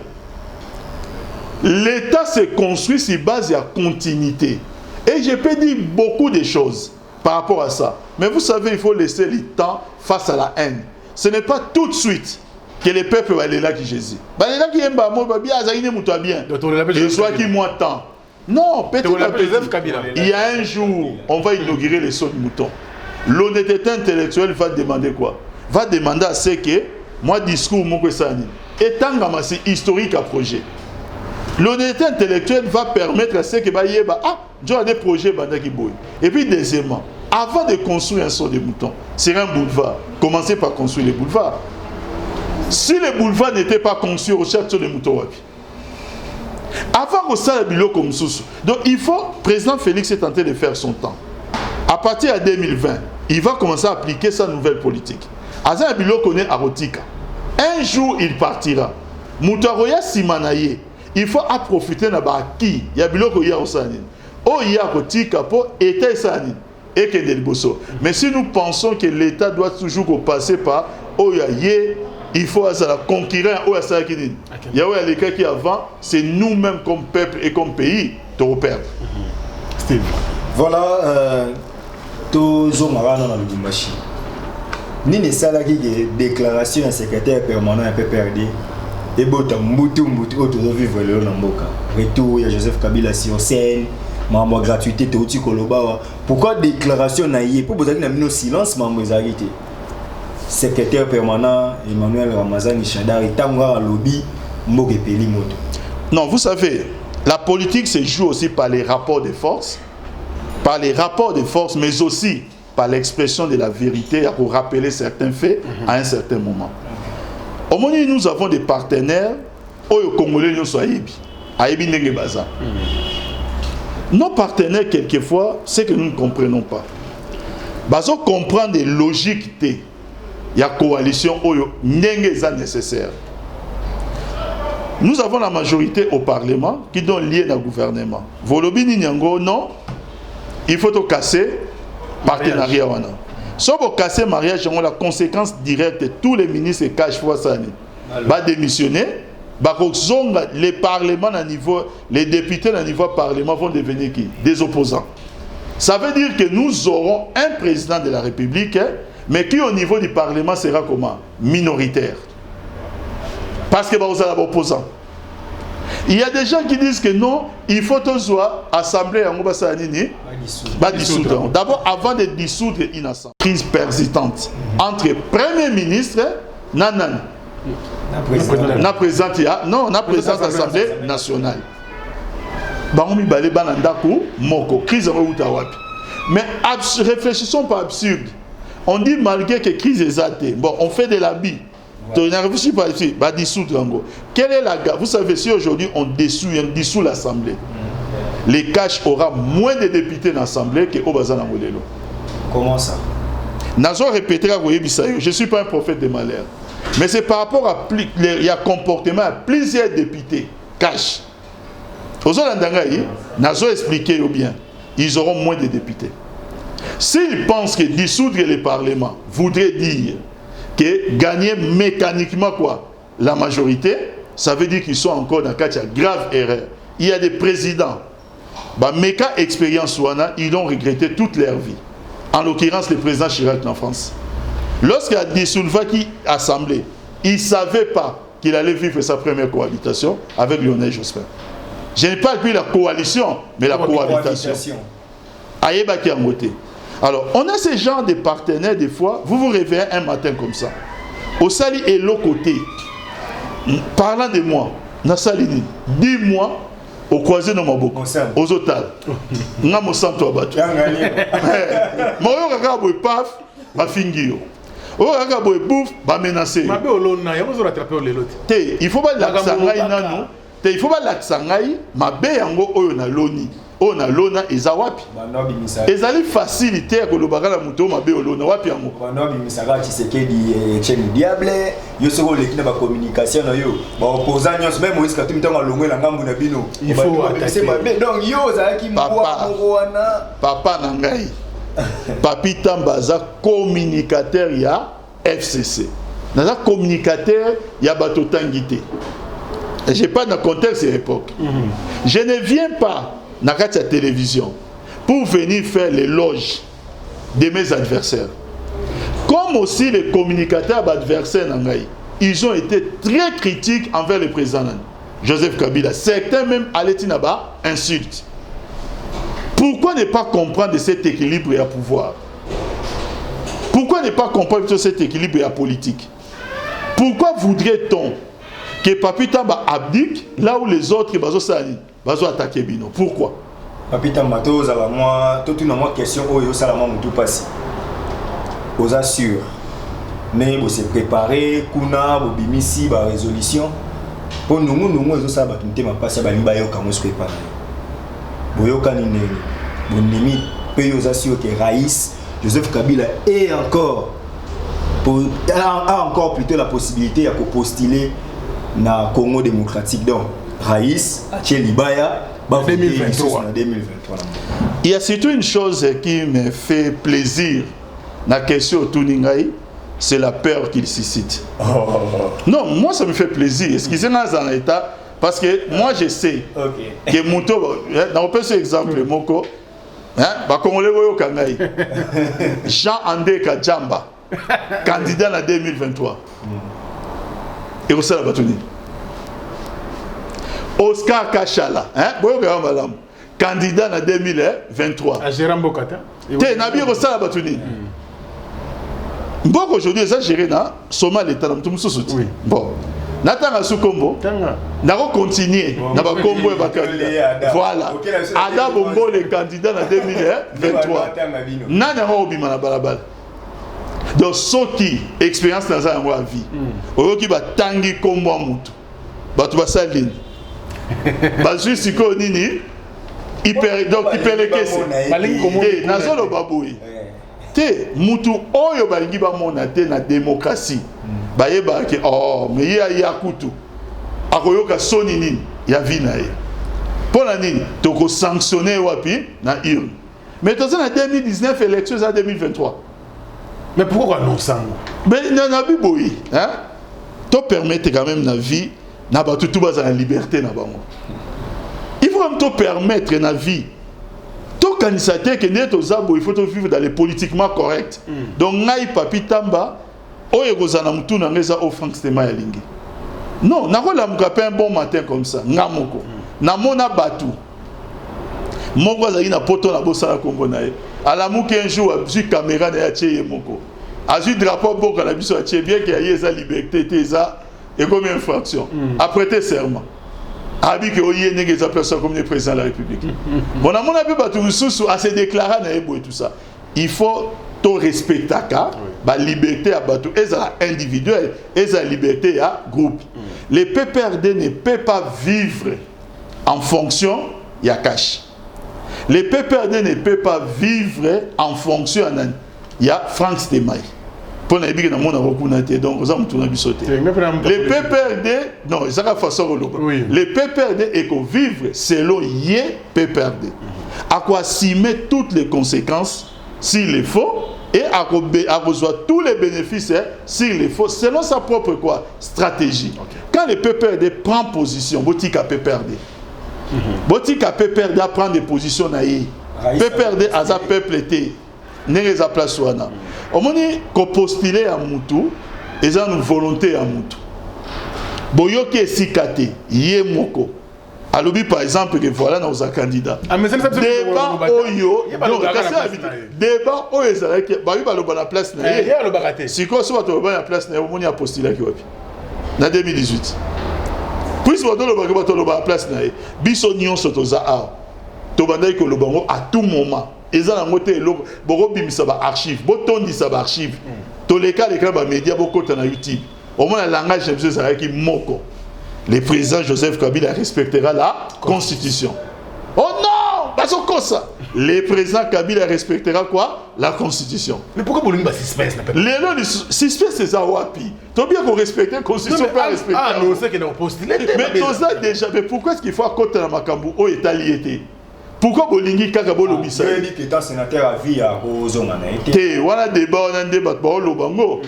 L'État se construit sur base de la continuité. Et je peux dire beaucoup de choses par rapport à ça. Mais vous savez, il faut laisser le temps face à la haine. Ce n'est pas tout de suite que le peuple va aller là qui Jésus. Il y a qui aiment bien. Et soit qui moins temps. Non, peut-être il y a un jour, on va inaugurer les sauts de mouton. L'honnêteté intellectuelle va demander quoi? Va demander à ce que, moi, discours, mon Kwesani, étant c'est historique à projet. L'honnêteté intellectuelle va permettre à ce que, j'ai des projets, et puis, deuxièmement, avant de construire un saut de mouton, c'est un boulevard. Commencez par construire les boulevards. Si les boulevards n'étaient pas construits au château de mouton, avant que ça, comme sous. Donc il faut, président Félix est tenté de faire son temps. À partir de 2020, il va commencer à appliquer sa nouvelle politique. Azan Bilo connaît Arotika. Un jour, il partira. Moutaroya Simanaye, il faut profiter de qui. Il y a Bilo Koya Osani. Oh, il y a Arotika pour État Sani. Et que del Bosso. Mais si nous pensons que l'État doit toujours passer par Oyaye, il faut la concurrence. Il y a les cas qui avant, c'est nous-mêmes comme peuple et comme pays, européens. Voilà, tous Marana dans le Bumbashi. Nini Salaki qui déclaration un secrétaire permanent un peu perdu. Et Botam Mbutu autour de vivre le Namboka. Retour, il y a Joseph Kabila sur scène. Maman gratuité, Théoti Koloba. Pourquoi déclaration naïe? Pour vous avez un silence, maman Zagité. Secrétaire permanent Emmanuel Ramazani Chadari Tangwa lobby Mboge Peli Moto. Non, vous savez, la politique se joue aussi par les rapports de force, mais aussi par l'expression de la vérité pour rappeler certains faits à un certain moment. Au moment où nous avons des partenaires, au Congolais nous sommes Aïbi Negebaza. Nos partenaires, quelquefois, c'est que nous ne comprenons pas. Bazo comprendre des logiques. Il y a coalition nécessaire. Nous avons la majorité au Parlement qui donne lien au gouvernement. Volobi Ninyango, non. Il faut tout casser partenariat. Si vous cassez le mariage, la conséquence directe, tous les ministres cachent ça. Va démissionner. Les parlements à niveau, les députés à niveau parlement vont devenir qui? Des opposants. Ça veut dire que nous aurons un président de la République, mais qui au niveau du parlement sera comment? Minoritaire. Parce que vous avez opposants. Il y a des gens qui disent que non, il faut toujours assembler en dissoudre. D'abord, avant de dissoudre une assemblée, crise persistante entre Premier ministre et na président de l'Assemblée nationale. Baroumi balé banandaku moko crise mais réfléchissons pas absurde. On dit malgré que crise est atteinte. Bon, on fait de l'habit. On a réfléchi pas ici, bah dissoudre. Quelle est la Vous savez si aujourd'hui on dissout l'Assemblée, les caches aura moins de députés dans l'Assemblée que au bazar Ngolelo. Comment ça? Nazo répéter je ne suis pas un prophète de malheur. Mais c'est par rapport à il y a comportement à plusieurs députés cash. Aux autres Nazo expliqué bien, ils auront moins de députés. S'ils pensent que dissoudre le Parlement voudrait dire que gagner mécaniquement quoi la majorité, ça veut dire qu'ils sont encore dans un cas de grave erreur. Il y a des présidents, méca expérience ils ont regretté toute leur vie. En l'occurrence, le président Chirac en France. Lorsqu'il a dissolu l'Assemblée, il ne savait pas qu'il allait vivre sa première cohabitation avec Lionel Jospin. Je n'ai pas dit la coalition, mais la cohabitation. Aïebaki Angoté. Alors, on a ce genre de partenaires, des fois, vous vous réveillez un matin comme ça. Au Sali et l'autre côté, parlant de moi, Nassalini, dis-moi, au croisé dans ma boucle, aux hôtels, n'a mon sang toi battu. Moi, je vais paf, ma fingio. Oh, je vais bouffe, ma menacer. Il faut pas l'accent. Il faut pas l'accent. Ma béango, on a l'oni. On a l'ona et zawapi. Et ça facilité à Kolobara la mouton, ma béolona, wapi amo. Diable, yo soko le kina ba communication na yo. Ba opposant nyos même Moïse Katumbi tango longwe la ngambu na bino. Il faut attaquer. Donc yo za ki mwa wana. Papa na ngai. Papi Tambaza communicateur ya FCC. Naza communicateur ya bato tangité. Je n'ai pas dans le contexte de l'époque. Je ne viens pas dans la télévision pour venir faire l'éloge de mes adversaires. Comme aussi les communicateurs adversaires, ils ont été très critiques envers le président Joseph Kabila. Certains même allaient là-bas insultent. Pourquoi ne pas comprendre cet équilibre et à pouvoir? Pourquoi ne pas comprendre cet équilibre et à politique? Pourquoi voudrait-on que Papi Tamba abdique là où les autres vont attaquer Bino? Pourquoi? Papi Tamba, moi, toute une question, oh, ça la tout passé. Vous assure, mais vous se préparez, kuna, vous bimisi, la résolution. Pour nous, nous, ça va tout le passé, bah, nous, on se prépare. Vous n'aimez pas, vous assure que Raïs, Joseph Kabila est encore, a encore plutôt la possibilité de postuler na Congo démocratique. Donc Raïs Libaya 2023. Il y a surtout une chose qui me fait plaisir dans la question de Tuningaï, c'est la peur qu'il suscite. Non, moi ça me fait plaisir. Excusez-moi dans l'état parce que moi je sais que Mouto, dans ce exemple Moko, Jean-André Kajamba, candidat en 2023. Et au sein de Batuni. Oscar Kachala, candidat en 2023. À Jérôme Bokata. T'es Nabi au sein de Batuni. Bon, aujourd'hui, ça géré dans Soma l'État. Bon. Natanga Soukombo, Naro continuer, Naba Kombo et Bakanda. Voilà. Ada Bongo, les candidats en 2023. Nana Obima na balabal. Donc, ceux qui expérience dans sa vie, ceux qui va tangi Kombo à Moutou, bah tu vas salir. Bah juste si qu'on nini, donc hyper les caisses. Et Nazolo Baboui. Te Moutou Oyo Balingi ba monate na démocratie. Bayeba ke oh mais ya kutu akoyoka soni nini ya vina ye pona nini toko sanctionner wapi na urne mais dans en 2019 élections en 2023 Mais pourquoi non sang? Mais na biboyi, hein? To permettre quand même la vie, na ba tout bas en liberté na bango. Il faut même te permettre la vie. To kanisate que net aux abo, il faut te vivre dans les politiquement correct. Donc ngai papi tamba, o ekozana mutu na ngeza o Frank Stema ya lingi. Non, na ko la mukape un bon matin comme ça, ngamoko. Na mona batu. Moko azali na poto na bosa na Congo na ye. Ala muki un jour a caméra na ya tcheye moko. A vu drapeau boka la biso a tcheye bien qu'il y ait sa liberté, teza et comme infraction. Après serment. Abi que oye nege za personne comme le président de la République. Bon na mona pe batu mususu a se déclarer na ebo et tout ça. Il faut to respecter la liberté à batu eza individuel, eza liberté à groupe. Les PPRD ne peuvent pas vivre en fonction ya cash. Les PPRD ne peuvent pas vivre en fonction ya Frank Stemaï. Pour les big dans donc les PPRD non, c'est la façon de les PPRD et qu'on vivre selon yé PPRD. À quoi s'immer toutes les conséquences s'il le faut et à recevoir tous les bénéfices s'il le faut selon sa propre quoi stratégie. Quand les PPRD prend position, botika PPRD. Botika PPRD prend des positions naïe. PPRD a sa peuple été n'est pas place wana. Au moment qu'on postulait à Moutou, ils ont une volonté à Moutou. Boyoke sikate yé moko. Alobi par exemple que voilà nos candidats. Débat oyo, débat oyo ezalaki ba yu baloba na place na ye. Si ko so bato ba na place na ye, omoni a postulé ki wapi. Na 2018. Puis bato loba na place na ye. Biso nyonso toza a. To bandai ko lobango à tout moment. Ils ont monté le bimisa ba archive, botondisa ba archive. Tous les cas ba médias beaucoup na YouTube. Au moins le langage de M. Zaraki moko. Le président Joseph Kabila respectera la Constitution. Oh non, pas comme ça. Le président Kabila respectera quoi? La Constitution. Mais pourquoi vous n'avez pas suspense? Le suspense c'est ça wapi. Tu bien qu'on respecte la Constitution pas respecter. Ah non, c'est que nous postulé. Mais tout ça déjà, mais pourquoi est-ce qu'il faut à côté de Makambu au Italiété? Pourquoi Bolingi Kakabo Lobisa? Il dit que étant sénateur à vie à Ozomana. Té, on a débat, on a débat, on Lobango.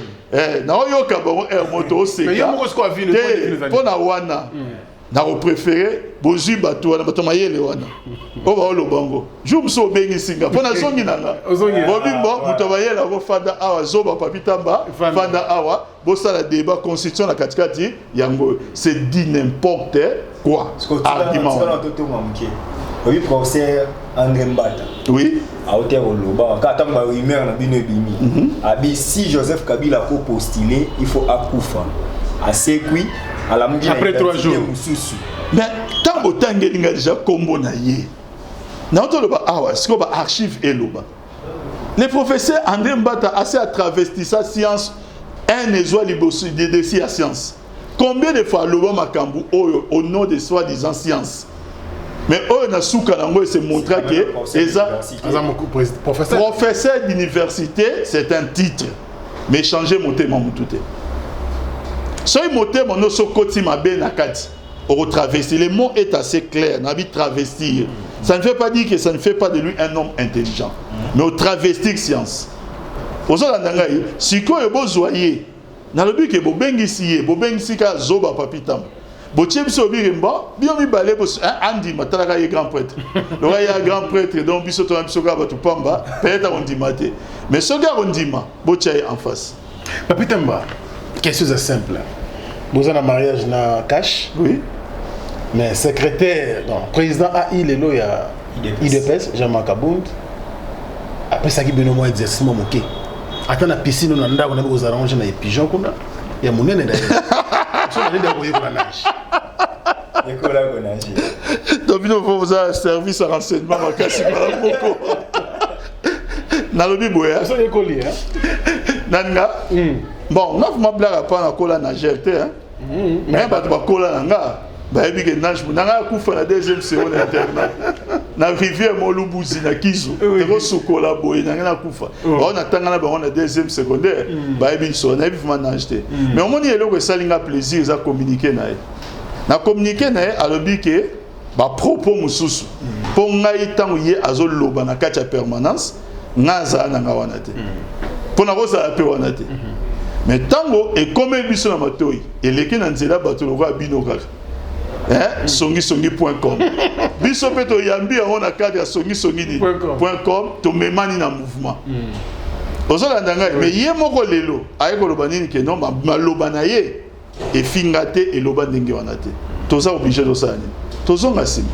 Na oyo kabongo moto seka. Mais yo moko ko vie ne pour na wana. Na préféré bozu bato na bato mayele wana. O ba Lobango. Jour so bengi singa. Pour na zongi nanga. Bobimbo muto bayela ko fanda awa zoba papitamba, fanda awa, bosa la débat constitution na katikati yango. C'est dit n'importe quoi. Argument. Oui, professeur André Mbata. Oui. À hauteur au Loba. Quand on va rumeur na bino bimi. Abi si Joseph Kabila ko postulé, il faut akufa. À Sekui, à la mugina. Après 3 jours. Mais tant autant ngelinga déjà combo na ye. Na auto Loba awa, ce qu'on va archive et Loba. Le professeur André Mbata a assez à travestir sa science un ézoa libosu de science. Combien de fois Loba Makambu au nom de soi-disant science? Mais on a souka nango et se montrer que professeur d'université c'est un titre mais changer mon thème en tout so mon thème on so koti mabe nakati au travestir le mot est assez clair nabi travestir ça ne veut pas dire que ça ne fait pas de lui un homme intelligent mais au travestir science ozo landanga si ko ebo zoyer na lobi ke bo bengisi ka zoba papitam. Botier biso birimba, bien mi balé Andi matalaka ye grand prêtre. Le roi est grand prêtre donc biso to biso ka batu pamba, peut-être on dit maté. Mais ce gars on dit ma, botier en face. Papitamba, question simple. Vous avez un mariage na cash? Oui. Mais secrétaire, non, président AI lelo ya IDPS, Jean-Marc Abound. Après ça qui beno mo exercice moké. Attends la piscine on anda on a vous arranger na pigeon kuna. Ya monene d'ailleurs. Donc, nous vous avez un service à renseignement. Bon, nous avons blague à prendre la nagère. Mais nous avons la deuxième série d'Internet. Na rivière Molubuzi na Kizu. Teko sokola boy na ngana kufa. On attend na deuxième secondaire. Ba ebi so na ebi fuma acheter. Mais au moment il eloko salinga plaisir za communiquer na. Na communiquer na alobi ke ba propos mususu. Po ngai tango ye azoloba na kacha permanence ngaza na ngawana te. Pour na ça pe wana te. Mais tango et comme biso na matoi et leki na nzela bato lo kwa bino kaka. songi.com biso pe to yambi on a cadre songi.com to memani na mouvement. Ozolanda ngai mais ye moko lelo aye ko loba nini ke non maloba na ye et fingate et loba ndenge wana te. Toza obligé de ça. Tozonga sim.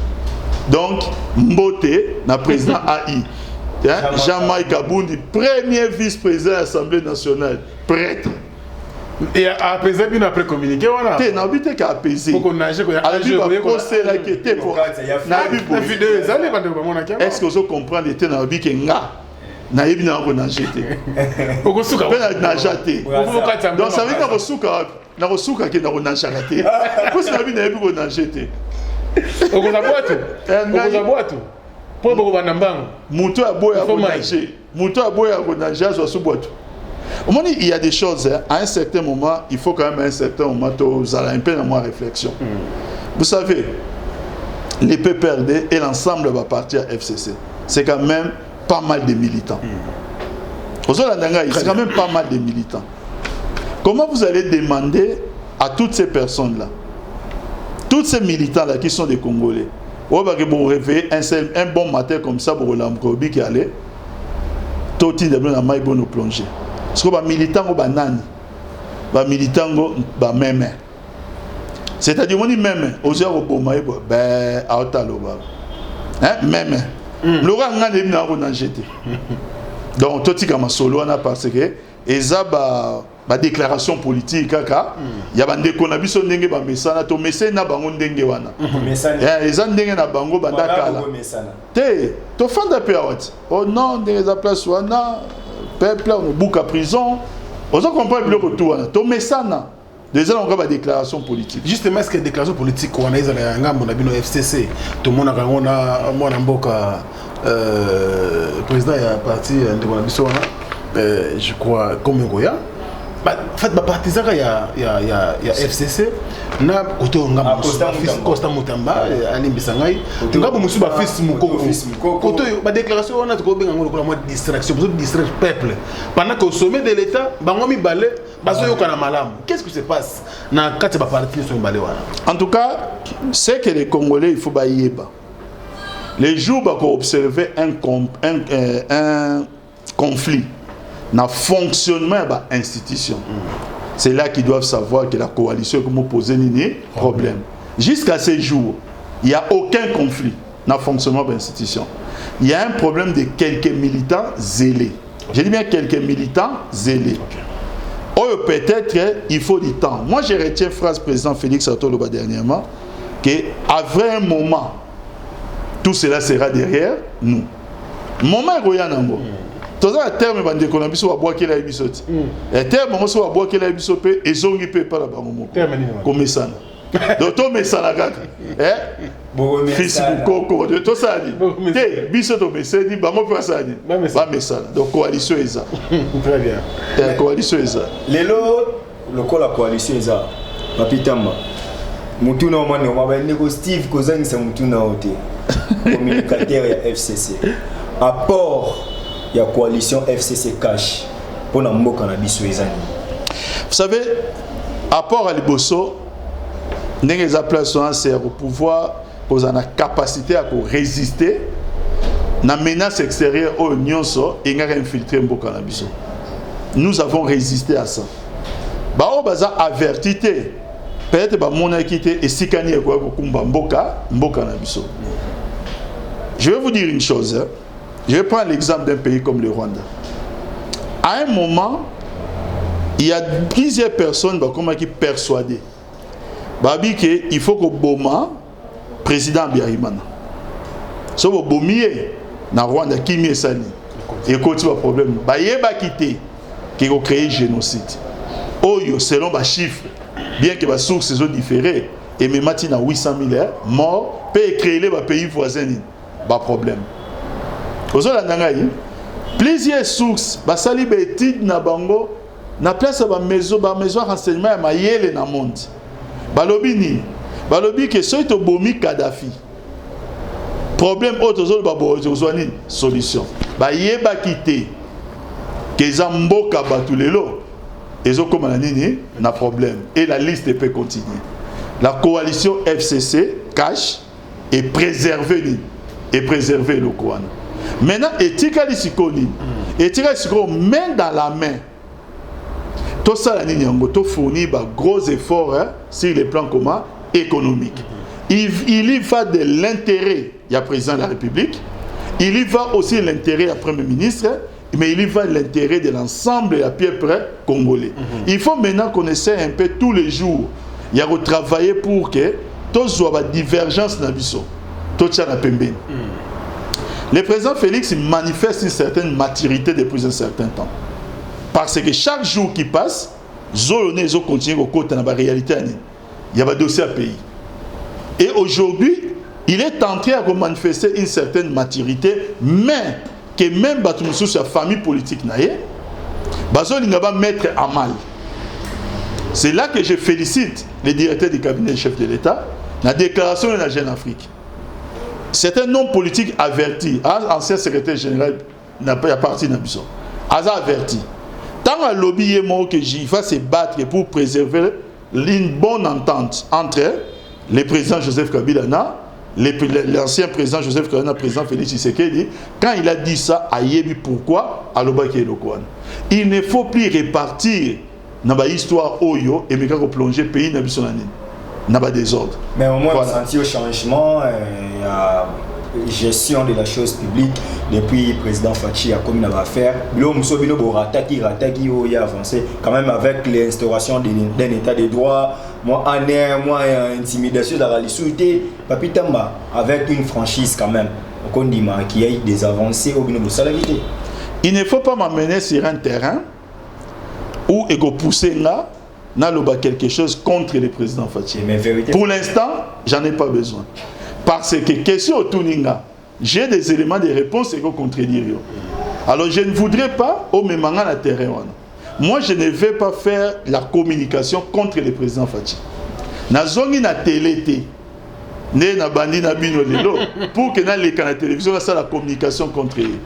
Donc mbote na président AI. Jean-Marc Kabundi, premier vice-président de l'Assemblée nationale, prêtre. Et apaiser bien après communiquer voilà. T'es n'habite qu'à apaiser. Pour qu'on nage quoi. Est-ce que vous comprenez t'es n'habite que nga na yebi na ko nager te. Oko suka. Na jater. Donc ça veut dire que suka ke na ko nager te. Parce que n'habite na yebi ko nager te. Oko za boîte. Oko za boîte. Pour beaucoup banambango. Muto aboya ko nager. Muto aboya ko nager so su boîte. Il y a des choses, hein, à un certain moment, il faut quand même à un certain moment, vous allez un peu dans ma réflexion. Vous savez, les PPRD et l'ensemble va partir à FCC. C'est quand même pas mal de militants. C'est quand même pas mal de militants. Comment vous allez demander à toutes ces personnes-là, tous ces militants-là qui sont des Congolais, vous réveiller un bon matin comme ça pour l'Amkobi qui allait, tout le monde a maï bon plonger. Parce que les militants sont les militants même. C'est-à-dire que même, aux heures où ils sont même. Laurent n'a pas jeté. Donc, tout ce qui est solo, parce que ils ont des déclarations politiques. Il y a des conabis qui ont des messages. Ils ont des messages. Ils ont des messages. Tu fais des périodes. Oh non, des places peuple, on boucle à prison. On comprend le retour. Tu mets ça. Déjà, on a des déclarations politiques. Justement, est-ce que les déclarations politiques, on a des FCC, tout le monde a président est parti de je crois, comme Goya. En fait, les partisans, il y a FCC. Na côté on a Costa Mutamba Ali Bisangai on a beaucoup de fils Mukoko côté ma déclaration on a trop bien on a distraction pour distraire peuple pendant qu'au sommet de l'état bango mi balé bazo yokana malamu qu'est-ce qui se passe na kati ba parti so balé wana. En tout cas c'est que les Congolais il faut ba yeba les jours ba ko observer un conflit na fonctionnement ba institution. C'est là qu'ils doivent savoir que la coalition comme posé un problème. Jusqu'à ce jour, il n'y a aucun conflit dans le fonctionnement de l'institution. Il y a un problème de quelques militants zélés. Je dis bien quelques militants zélés. Ou peut-être qu'il faut du temps. Moi, je retiens la phrase du président Félix Atoloba dernièrement qu'après un moment, tout cela sera derrière nous. Moment Royanango. Tous les termes de l'économie sont à boire qu'il a eu sauté. Les termes sont à boire qu'il a eu sauté et ils ont eu pas la banque. Comme ça. Donc tout mais ça la gâte. Facebook, tout ça dit. Té, biso to message dit, bango pas ça dit. Pas message. Donc coalition est ça. Très bien. Coalition est ça. Lelo, le col la coalition est ça. Papitamba. Mutuna omane omaba nego Steve Kozani sa mutuna ote. Communicateur ya FCC. Apport il y a coalition FCC cash pour na mboka na biso ezani. Vous savez, apport à Liboso, ndenge za place c'est pour pouvoir poser la capacité à résister na menace extérieure au nyonso et nga infiltrer mboka na biso. Nous avons résisté à ça. Ba o baza avertité. Peut-être ba mona quitté et sikani e ko kumba mboka na biso. Je vais vous dire une chose. Hein. Je vais prendre l'exemple d'un pays comme le Rwanda. À un moment, il y a plusieurs personnes qui persuadées. Il faut que Boma, président Biarimana, soit Bomier, na Rwanda, qui m'est sali. Et quand il y a un problème, il va quitter, qui va créer génocide. Oyo, selon les chiffres, bien que les sources soient différées, et même si il y a 800 000 morts, peut créer les pays voisins, pas de problème. Plusieurs sources, basali betid na bango, na place ba maison renseignement ya mayele na monde. Balobi que soy to bomi Kadhafi. Problème autre zone ba bozwani solution. Ba yeba kité. que mboka batulelo ezo comme na problème et la liste peut continuer. La coalition FCC cache et préserver le Kouana. Maintenant etika lisikoni etika lisikoni main dans la main. Tout ça to fournit gros efforts sur les plans communs économiques. Il y va de l'intérêt du président de la République, il y va aussi de l'intérêt du Premier ministre, mais il y va de l'intérêt de l'ensemble des peuples congolais. Il faut maintenant qu'on essaie un peu tous les jours, il y a travailler pour que tout soit divergence dans le tout ça na pembeni. Le président Félix manifeste une certaine maturité depuis un certain temps. Parce que chaque jour qui passe, Zolone continue au côté de la réalité. Il y a un dossier à payer. Et aujourd'hui, il est en train de manifester une certaine maturité, mais que même sa famille politique va mettre à mal. C'est là que je félicite les directeurs du cabinet du chef de l'État, la déclaration de la Jeune Afrique. C'est un homme politique averti, ancien secrétaire général n'a pas parti dans Bisson. Averti. Tant que le lobby que j'y va se battre pour préserver une bonne entente entre le président Joseph Kabila, l'ancien président Joseph Kabila, le président Félix Tshisekedi, quand il a dit ça, Ayebi pourquoi il ne faut plus répartir dans l'histoire Oyo et me plonger le pays dans le désordre. Mais au moins, on a senti au changement, gestion de la chose publique depuis le président Fachi a commis à faire. L'homme Sobino Rataki a avancé quand même avec l'instauration d'un état de droit, moi intimidation de la réalité, Papi Tamba avec une franchise quand même. On dit qu'il y a eu des avancées au niveau de salarié. Il ne faut pas m'amener sur un terrain où il faut pousser là, quelque chose contre le président Fachi. Pour l'instant, j'en ai pas besoin. Parce que question au Tuninga, j'ai des éléments de réponse et qu'on contredire. Alors je ne voudrais pas au même moment la terrain. Moi je ne vais pas faire la communication contre le président Fachi. Nazongi na télé na bandi na bino lelo pour que dans les canaux de télévision ça la communication contre lui.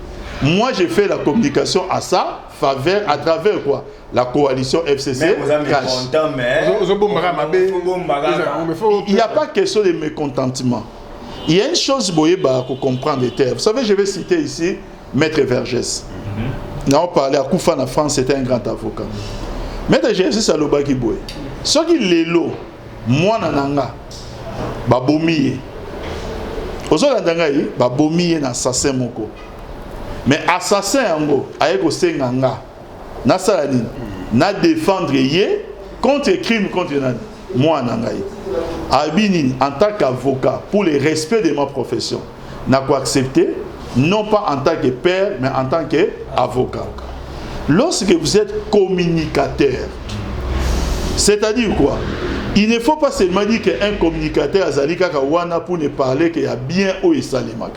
Moi je fais la communication à sa faveur à travers quoi? La coalition FCC. Il n'y a pas question de mécontentement. Il y a une chose pour comprendre les terres. Vous savez, je vais citer ici Maître Vergès. Nous avons parlé à Koufa en France, c'était un grand avocat. Maître Vergès, c'est Lobaki Boye. Ce qui est l'eau, moi, nananga, babomiye. Ozola nangayi, babomiye na assassin moko. Mais assassin yango, ayeko senganga, na salani, na défendre yé contre crime contre nani. Moi nangayi. Abini, en tant qu'avocat, pour le respect de ma profession, n'a quoi accepter, non pas en tant que père, mais en tant qu'avocat. Lorsque vous êtes communicateur, c'est-à-dire quoi? Il ne faut pas seulement dire qu'un communicateur a zali kakawana pour ne parler qu'il y a bien au Isalimak.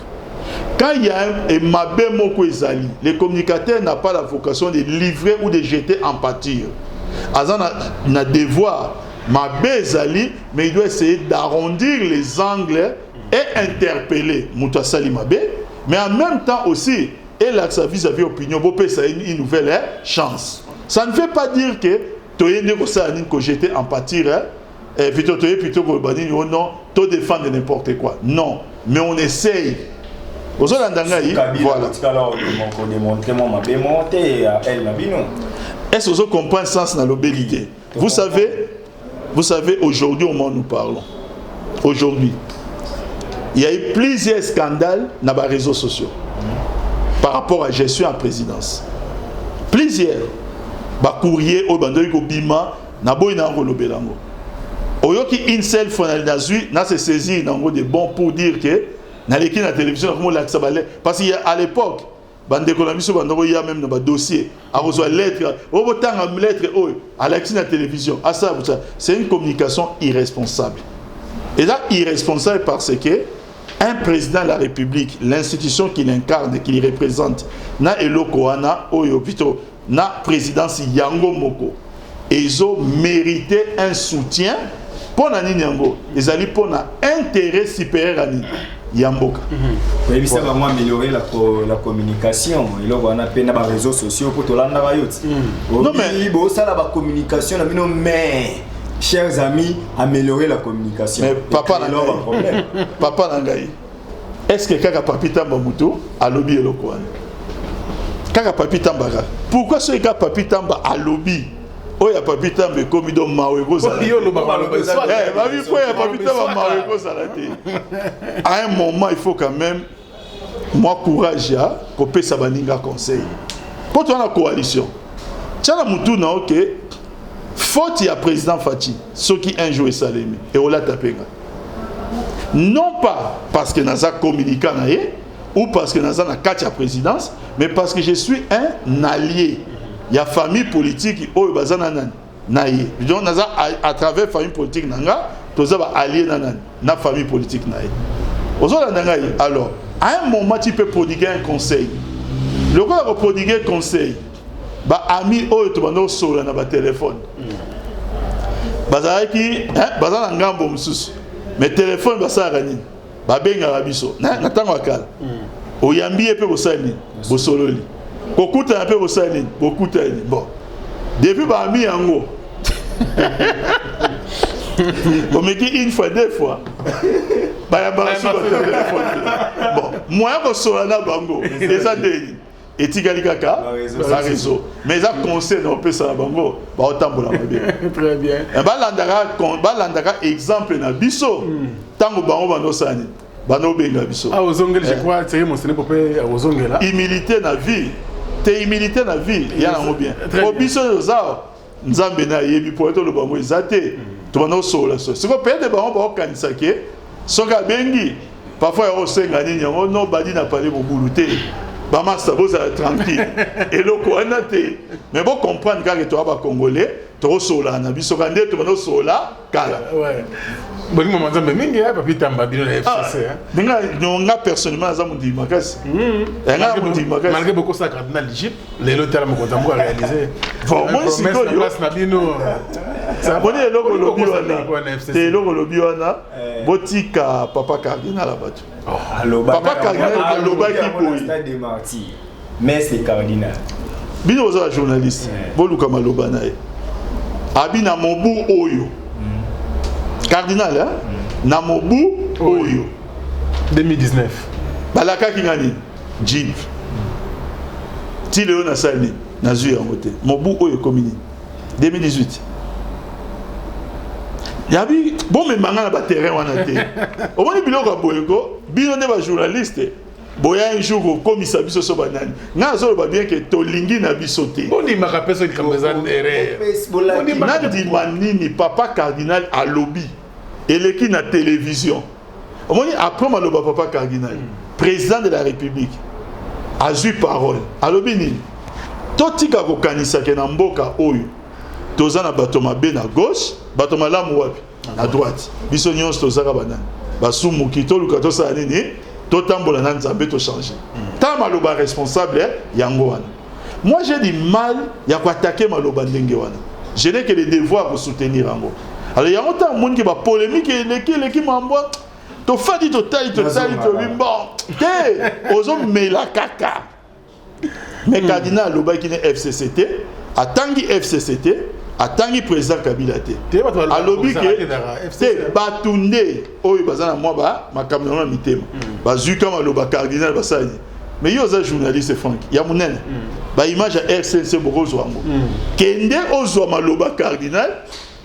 Quand il y a un mabé moko ezali, le communicateur n'a pas la vocation de livrer ou de jeter en pâture. Azan a devoir mabé ezali, mais il doit essayer d'arrondir les angles et interpeller Moutassali mabé, mais en même temps aussi, et là ça vis-à-vis opinion, ça une nouvelle chance. Ça ne veut pas dire que tu es jeté en pâture, plutôt que non, tu défendre n'importe quoi. Non, mais on essaye. Voilà. Est-ce que vous comprenez le sens de l'obélité? Vous savez, aujourd'hui, au moment où nous parlons, aujourd'hui, il y a eu plusieurs scandales dans les réseaux sociaux par rapport à la gestion à la présidence. Plusieurs. Bah, courrier, au bandoi, au bima, na boy na ngolo belango. Oyoki une seule fois na zui, na se saisir dans de bon pour dire que na l'équipe na télévision comment la sabale parce qu'à l'époque bande économiste bandoi il y a même dans dossier a reçoit lettre au bout temps lettre à l'équipe na télévision à ça c'est une communication irresponsable. Et là irresponsable parce que un président de la République, l'institution qu'il incarne, qu'il représente, na eloko wana oyo vito na présidence Yango Moko. Et ils ont mérité un soutien pour Nani Yango. Ils allaient pour un intérêt supérieur à Nani. Yamboka. Oui, ça va améliorer la communication. Il y a des réseaux sociaux pour tout le monde. Non, mais ça, la communication, mais chers amis, améliorer la communication. Mais papa Nangaï, est-ce que Kaka Papi Tamba Moutou a lobby le coin? Kaka Papi Tamba, pourquoi ce Kaka Papi Tamba a lobby? Oh, il y a Papi Tamba comme il donne Mawego Salate. À un moment, il faut quand même, moi, courage, pour payer sa baninga conseil. Quand on a la coalition, tiens la Moutou, ok, faute il y a président Fati, ceux qui un jour est salémé, et on l'a tapé. Non pas parce que nous avons communiqué ou parce que nous avons la présidence, mais parce que je suis un allié. Il y a famille politique qui est naïe. Donc, à travers la famille politique, nous sommes alliés dans la famille politique. Alors, à un moment, tu peux prodiguer un conseil. Le cas de prodiguer un conseil, ami, tu vas sur le téléphone. Mais téléphone, ça va être un rabiso. Oyambi pe bosali bosololi kokuta na pe bosali bokuta ni bon depuis ba ami yango omeki une fois deux fois ba ya ba sur téléphone bon moi ko sola na bango déjà deni etikali kaka la réseau mais ça conseil on peut ça bango ba otambola bien très bien ba landaka exemple na biso tango bango banosani Ah, aux ongles, je crois, c'est mon séné pour aux ongles là. Humilité na vie. T'es humilité na vie, il y a un bien. Au biso de ça, nous avons bien yebi pour être le bango exaté. Tu vas nous sauver. Ce qu'on peut être bango bango kanisake, soka bengi. Parfois il y a aussi un gagné, non badi n'a pas les boulouté. Bama ça vous tranquille. Et le quoi naté. Mais bon comprendre quand tu vas congolais, tu vas sauver na biso kandé, tu vas nous sauver kala. Ouais. Bon, moment mais mingi ya Papi Tamba bino na FCC hein. Nga personnellement za mundi makasi. Nga mundi makasi. Malgré beaucoup ça cardinal Egypte, les lotels mo kontambo a réalisé. Bon, moi c'est quoi place na bino. Ça bonne logo lobi wana. Te logo lobi wana. Botika papa cardinal abatu. Oh, papa cardinal aloba ki boy. Stade des Martyrs. Mais c'est cardinal. Bino za journaliste. Boluka maloba na ye. Abina mobu oyo. Cardinal, hein? Namobu Oyo. 2019. Balaka Kingani. Jeep. Tileo Nasali. Nazu Yamote. Mobu Oyo Komini. 2018. Yabi, bon, mais manga na terrain wana te. Au moins, biloko à Boyego, bino ne ba journaliste. Boya un jour comme ça biso so banani. Nga zo ba bien que tolingi na biso te. Boni ma rappelle que kamezan erreur. Boni ma di manini papa cardinal à lobby. Et les qui na télévision. Au moins après maloba papa cardinal, président de la République a eu parole. À lobby ni. Totika ko kanisa ke na mboka oyo. Tozana batoma be na gauche, batoma la muwapi à droite. Biso nyons tozaka banani. Basumu kito lukato sa nini. Totambola na nzambe to changer. Ta maloba responsable yango wana. Moi j'ai du mal ya ko attaquer maloba ndenge wana. Je n'ai que le devoir de soutenir yango. Alors il y a autant de monde qui va polémique et les m'envoie to fadi to taille to bimbo. Té ozo mela kaka. Mais cardinal loba qui est FCCT, a tangi FCCT, a tangi président Kabila té. A lobby que té batunde oyo bazana moi ba makambo na mitema. Bazuka maloba cardinal basani. Mais yo za journaliste Franck, ya munene. Ba image à RCC bokozo wango. Kende ozo maloba cardinal,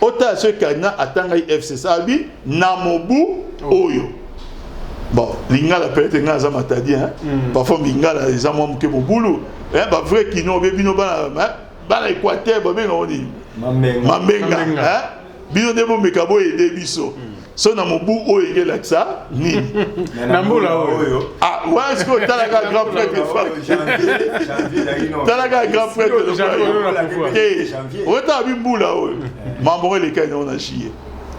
ota ce cardinal atanga FCC abi namobu oyo. Bon, lingala peut-être ngaza matadi hein. Parfois lingala les amants ke bobulu. Hein, ba vrai kino be bino bana Équateur ba benga oni. Mamenga. Hein? Bino debo mekabo ede biso. So na mobu oyo ngela ça ni. Nambula oyo. Ah, ouais, est-ce que talaga grand frère de Franck. Talaga grand frère de Franck. Ota bimbula oyo. Mambo le kana on a chié.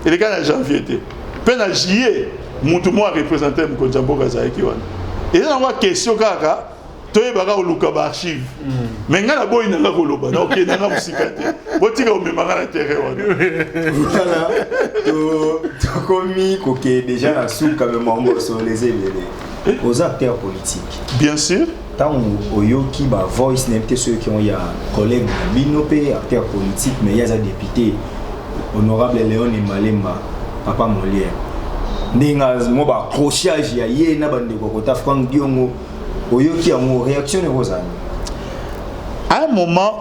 Et le kana janvier té. Peine à chier. Mutu mo représenter Mkonjambo Kazaiki wana. Et là on va question kaka toyebaka oluka ba archive. mais nga na boy na nga koloba na okenda nga musika te botika omemanga na terrain wana voilà to komi koke déjà na souka me mambo sur les élèves aux acteurs politiques bien sûr tant oyoki ba voice n'était ceux qui ont ya collègue binopé acteurs politiques mais il y a des députés honorable Léon Malemba papa Molière ndinga mo ba accrochage ya ye na bande ko kota Franck Diongo oyoki en réaction rosane à un moment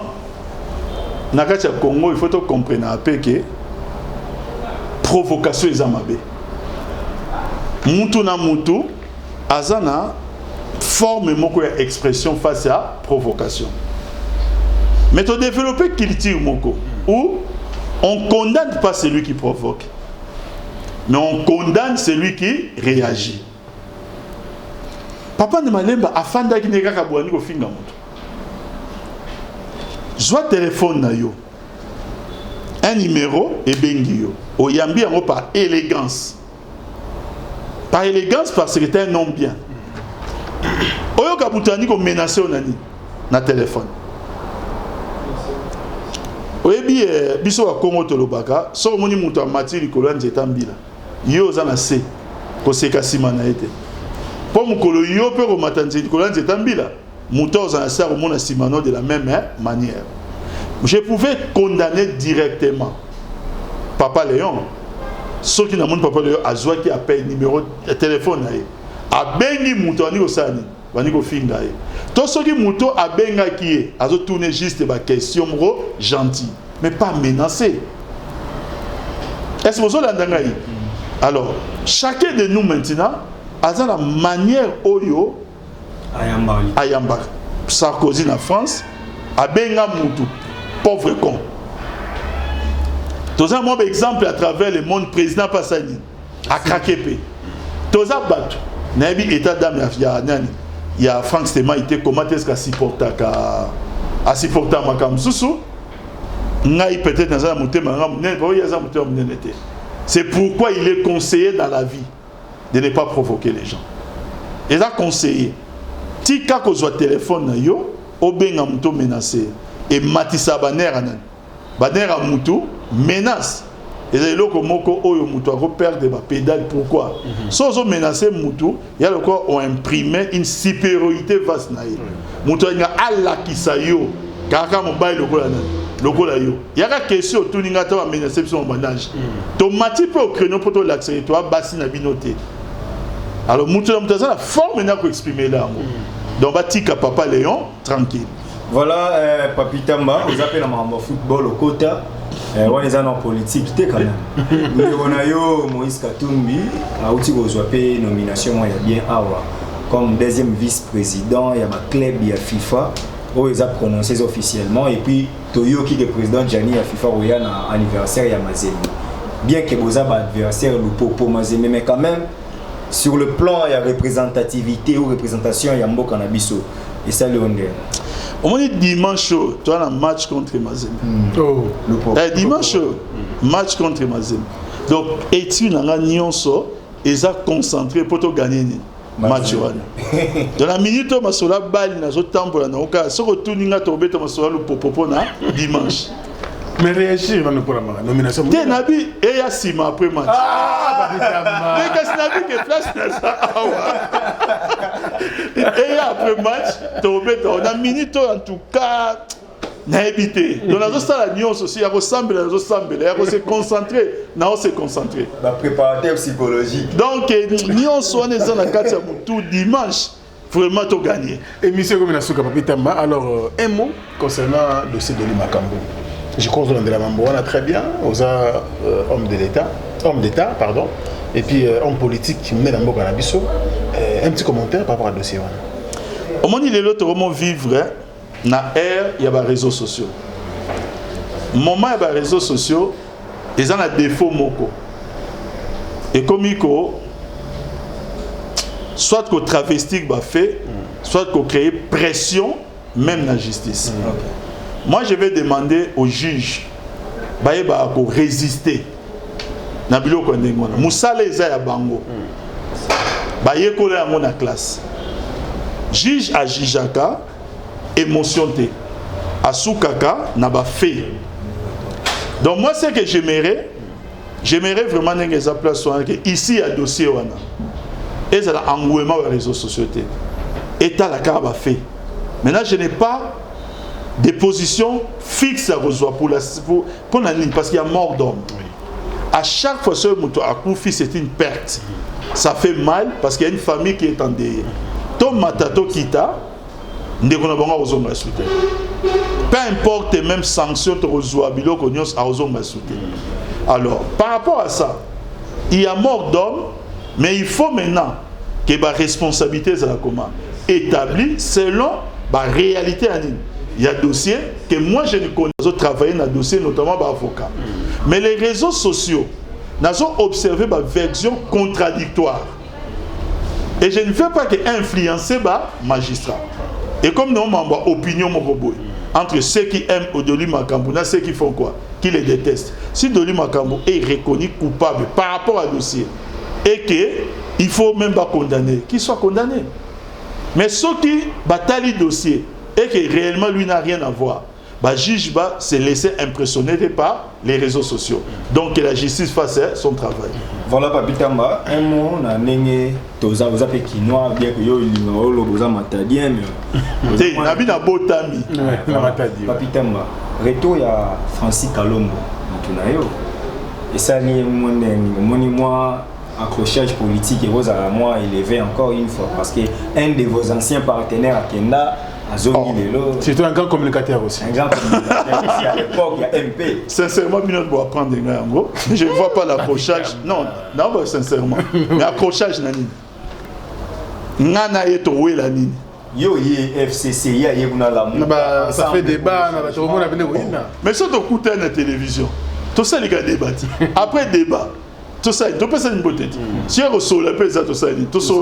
na kati ya Congo il faut to comprendre après que provocation ezamabe mutu na mutu azana forme moko ya expression face à provocation mais to développer culture moko où on condamne pas celui qui provoque mais on condamne celui qui réagit. Papa de Malemba afanda ki neka kabwani ko finga moto. Joa téléphone na yo. Un numéro et bengi yo. Oyambi yango par élégance. Par élégance parce que c'est un nom bien. Oyo kabutani ko menacer onani na téléphone. Oyebi biso wa Congo tolobaka so moni muto amati likolo nzeta mbila. Yo za na se ko seka sima na ete. Po mukolo yo pe ko matanzi likolo nzeta mbila. Muto za na se ko mona simano de la même manière. Je pouvais condamner directement Papa Léon. Ceux qui n'ont Papa Léon azwa qui appelle numéro de téléphone na ye. Abengi muto ani ko sani, bani ko finga ye. Tout ce qui muto abenga qui est azo tourner juste ba question mro gentil, mais pas menacé. Est-ce que vous avez alors, chacun de nous maintenant a la manière oyo ayamba Sarkozy en France abenga mutu pauvre con. Tous un bon exemple à travers le monde président Passani a craqué pe. Tous un bateau nabi état d'âme ya nani ya Franck Stema était comment est-ce qu'a supporter à supporter makam susu ngai peut-être dans un motema ngam pas ya za motema n'était. C'est pourquoi il est conseillé dans la vie de ne pas provoquer les gens. Il a conseillé tika ko zo téléphone na yo obenga muto menacé et matisa banera nan banera mutu menace et les loko moko oyo mutu a perdre ba pédale pourquoi sans so menacer mutu il y a le quoi ont imprimé une supériorité vaste na ye mutu nga alla kisayo kaka mobile lokola nan lokola yo il y a la question tout ninga to menacer son bandage to mati pe au créneau pour to l'accès toi basi na binoté alors mutu la forme na ko exprimer là donc batika Papa Léon tranquille. Voilà Papi Tamba vous appelez la football au quota on est en politique quand même on a yo Moïse Katumbi a aussi reçu nomination moi il y a bien awa comme deuxième vice-président il y a ma club il y a FIFA où ils a prononcé officiellement et puis Toyo qui est président Gianni à FIFA où il y a un anniversaire il y a Mazembe bien que vous avez adversaire le popo Mazembe mais quand même sur le plan il y a représentativité ou représentation il y a Mboka Nabiso et ça le honneur. On dit dimanche, tu as un match contre Mazembe. Dimanche, match contre Mazembe. Donc, et-tu n'as nyonso, ils ont concentré pour te gagner match. Dans la minute, ma sola balle na zo tempo na oka, so retour ninga tobe to ma sola le popopo na dimanche. Mais réagir dans le programme nomination. T'es nabi et ya sima après match. Ah, mais qu'est-ce nabi que place na ça. Et après match, on a minute en tout cas n'a évité. Donc la salle nyonso aussi ya ressemble à se concentrer, na se concentrer. La préparateur psychologique. Donc nyonso on est dans la carte tout dimanche vraiment tout gagner. Et monsieur comme na souka Papi Tamba alors un mot concernant le dossier de Makambo. Je crois que de la Mambo, on a très bien, aux hommes d'État, pardon, et puis hommes politiques qui menent dans le Canabiso. Un petit commentaire par rapport à dossier. Au moment où il est là, comment vivre dans l'ère, il y a des réseaux sociaux. Moment il y a des réseaux sociaux, ils ont un défaut moko. Et comme il soit qu'on travestit fait, soit qu'on crée pression, même dans la justice. Moi, je vais demander au juge de résister. Nabilo Kondengona. Moussale Ezaya Bango. Baye Kola Yango na classe. Juge à Jijaka, émotionné. asukaka na ba fait. Donc moi, ce que j'aimerais vraiment que place ici, il y a dossier wana. Et c'est l'engouement des réseaux sociaux. État la carte a fait. Maintenant, je n'ai pas de position fixe à rejoindre pour la ligne, parce qu'il y a mort d'homme. Oui. À chaque fois que ce a couffé, c'est une perte. Ça fait mal parce qu'il y a une famille qui est en deuil. Ton matato kita, peu importe même sanction, alors, par rapport à ça, il y a mort d'homme, mais il faut maintenant que la responsabilité soit établie selon la réalité. Il y a des dossiers que moi je ne connais pas, travailler dans des dossiers, notamment par avocat. Mais les réseaux sociaux, nous avons observé des versions contradictoires. Et je ne veux pas influencer les magistrats. Et comme nous avons une opinion entre ceux qui aiment Doli Makambo et ceux qui font quoi? Qui les détestent. Si Doli Makambo est reconnu coupable par rapport au dossier et qu'il faut même pas condamner, qu'il soit condamné. Mais ceux qui bataillent le dossier et que réellement lui n'a rien à voir, le juge va se laisser impressionner par les réseaux sociaux. Donc que la justice fasse son travail. Voilà, Papi Tamba, un mot, on a néné, vous avez quinoa, bien que vous avez matadien, mais. Vous avez un beau tami. Papi Tamba, retour à Francis Kalombo, et ça, moi, accrochage politique et vous à moi élevé encore une fois, parce que un de vos anciens partenaires à Kenda, c'est un grand communicateur aussi. Un grand communicateur aussi à l'époque, il y a MP. Sincèrement, je dois apprendre des gars. Je ne vois pas l'accrochage. Non, non, sincèrement. Mais l'accrochage, Nani. Nana est au la Nini. Yo, FCC, il y a la ça fait débat, tout le monde a venu. Mais ça, tu écoutes à la télévision. Tout ça, les gars débattent. Après débat. Tout ça, tu peux ça une beauté. Si on reçoit la paix, tout ça, tout ça,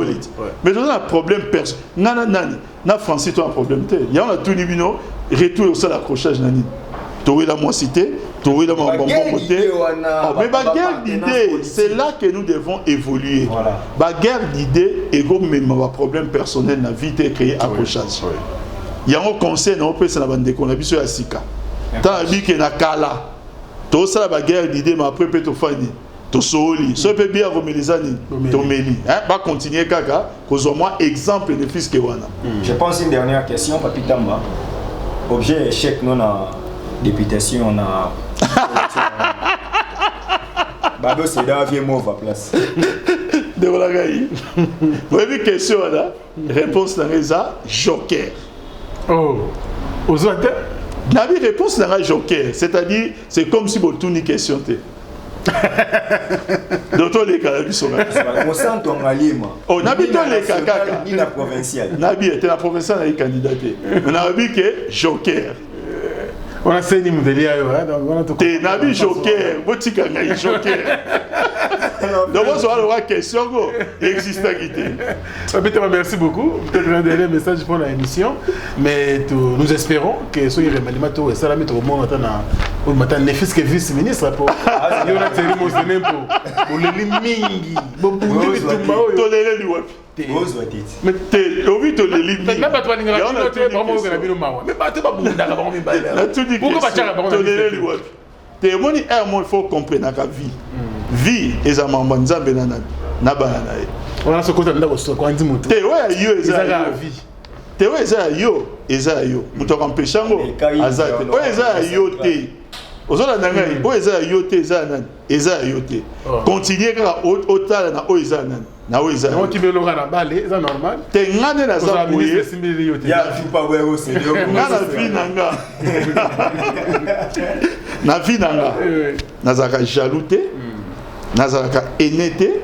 mais tu as un problème personnel. Na Francis, tu as un problème. Il y a un tout niveau, retour au l'accrochage. Tu as la moi cité, tu as la moi côté. Mais la guerre d'idées, c'est là que nous devons évoluer. La guerre d'idées, et comme un problème personnel, la vie est créée accrochage. Il y a un conseil, on peut se la bande qu'on a vu sur la Sika. Tu as dit qu'il y a un kala. Tu as la guerre d'idées, mais après, tu as fait Tosoli, ce peut bien remettre les années. Tomeli, va continuer kaka, cause au moins exemple de fils que wana. Je pense une dernière question, Papi Tamba. Objet échec non à députation, on a. Bado c'est dans vieux mot va place. De voilà gaï. Vous avez une question là? Réponse dans les joker. Oh, aux autres. Nabi réponse dans joker, c'est-à-dire c'est comme si vous tournez question té. D'autres les cas qui sont là. On sent ton alliément. Oh, Nabi toi les caca. Ni la provinciale. Nabi était la provinciale avec candidaté. On a vu que joker. On a saigné mon délire donc on a tout. T'es Nabi joker, botika ngai joker. Donc on se voit la question go existe merci beaucoup. Peut-être un dernier message pour l'émission, mais nous espérons que ce remaniement tout ça la mettre au monde au matin ne fils que vice-ministre pour il y a cérémonie pour les mingi pour to lele liwapi mais t'es au vite les lignes mais pas toi ni ngara no te ba mo ngara bino mawa mais pas te ba bunda ka ba mo mbala la tout dit que to lele liwapi t'es moni il faut comprendre la vie et à maman nzambe na banana on a ce côté ndako so kwa ndimuto te ouais yo eza la vie te ouais eza yo muto kampeshango azate ouais eza yo te ozola nangai o eza yo te eza yo te continuer kaka otala na o eza nani na o eza on kibelo kana bale eza normal te ngane na za boye ya tupa wewe c'est ngana vie nanga na vie nanga nazaka jaloux nazaka enete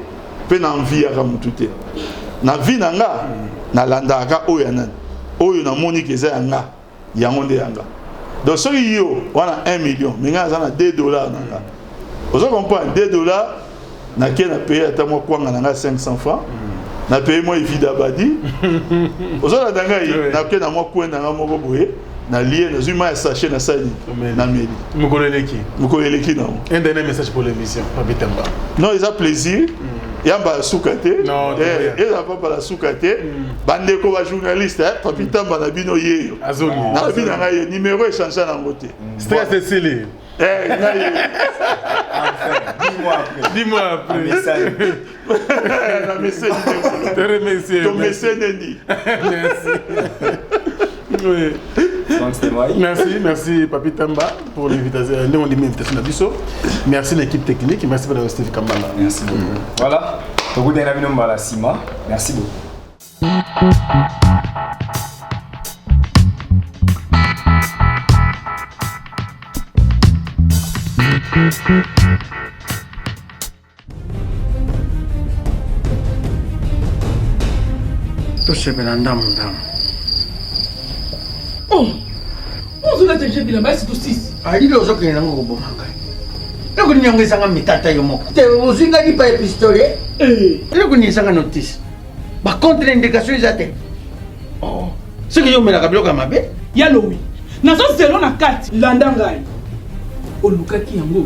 pe na envie ya mutu te na vie nanga na landaka oyo nani oyo na moni ke za yanga yango nde yanga donc soki yo wana 1 million mais nga za na $2 nanga ozo comprendre $2 na ke na payer ata mo kwanga nanga 500 francs na payer mo evida badi ozo la danga yi na ke na mo kwenda nga moko boye na lié na zuma ya sachet na sali na meli mukoleleki non un dernier message pour l'émission Papi Tamba non ils a plaisir yamba soukate Non, et la papa la soukate bande ko ba journaliste papi tamba na bino yeyo azongi na bino ngaye numéro échangé na ngote stress c'est scellé dis-moi après message na message te remercie to message neni merci merci Papi Tamba pour l'invitation merci l'équipe technique merci pour la Steve Kambala merci beaucoup voilà donc vous avez nommé la Sima merci beaucoup tout ce belanda ndam oh ozula teje bila basi to 6 ali ozokenda ngo kubomanga eko nyongezanga mitata yo moko te ozinga di pa epistole eko nyesanga notice ba contre indication ezate oh sike yo mela kabloka mabe yalowi nazo zelo na kati landa ngai olukaki yango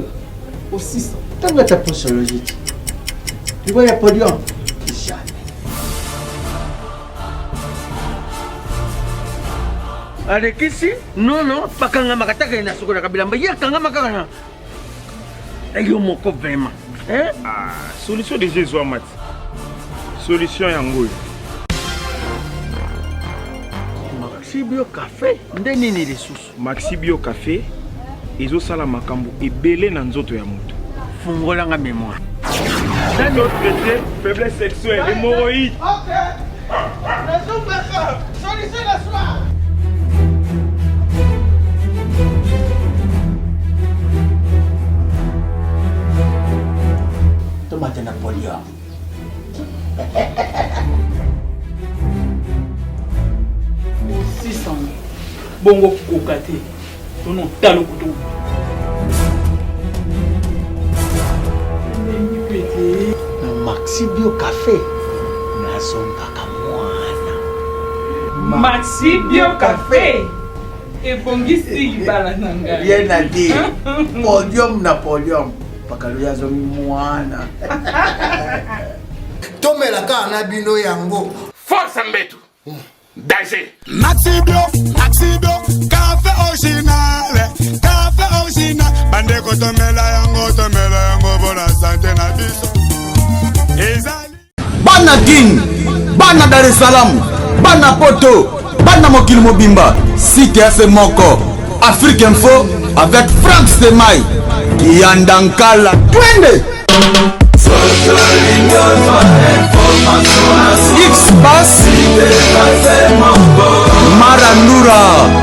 o 600 tanga ta posologie tu vois ya podium alekisi non bakanga makataka na soko na kabilamba ya kanga makaka na ayo moko vraiment solution de Jésus amat solution yango Maxi Bio Café nde nini lisusu Maxi Bio Café ezosala makambo ebele na nzoto ya moto fungolanga mémoire Notre traité faiblesse sexuelle hémorroïde. OK solution la soir. Tomate Napoléon. bongo kokate tono talo kutu Maxi Bio Café nazongaka mwana Maxi Bio Café ebongisi libala na ngai bien à dire podium Napoléon pakalo yazo mwana tomelaka na bino yango Force Mbetu danger Maxi Bio café original bande ko tomela yango bona santé na biso ezali bana king bana Dar es Salaam bana poto bana mokili mobimba site ya moko Afrique Info avec Franck Semai Kiandankala twende X-Bass Marandura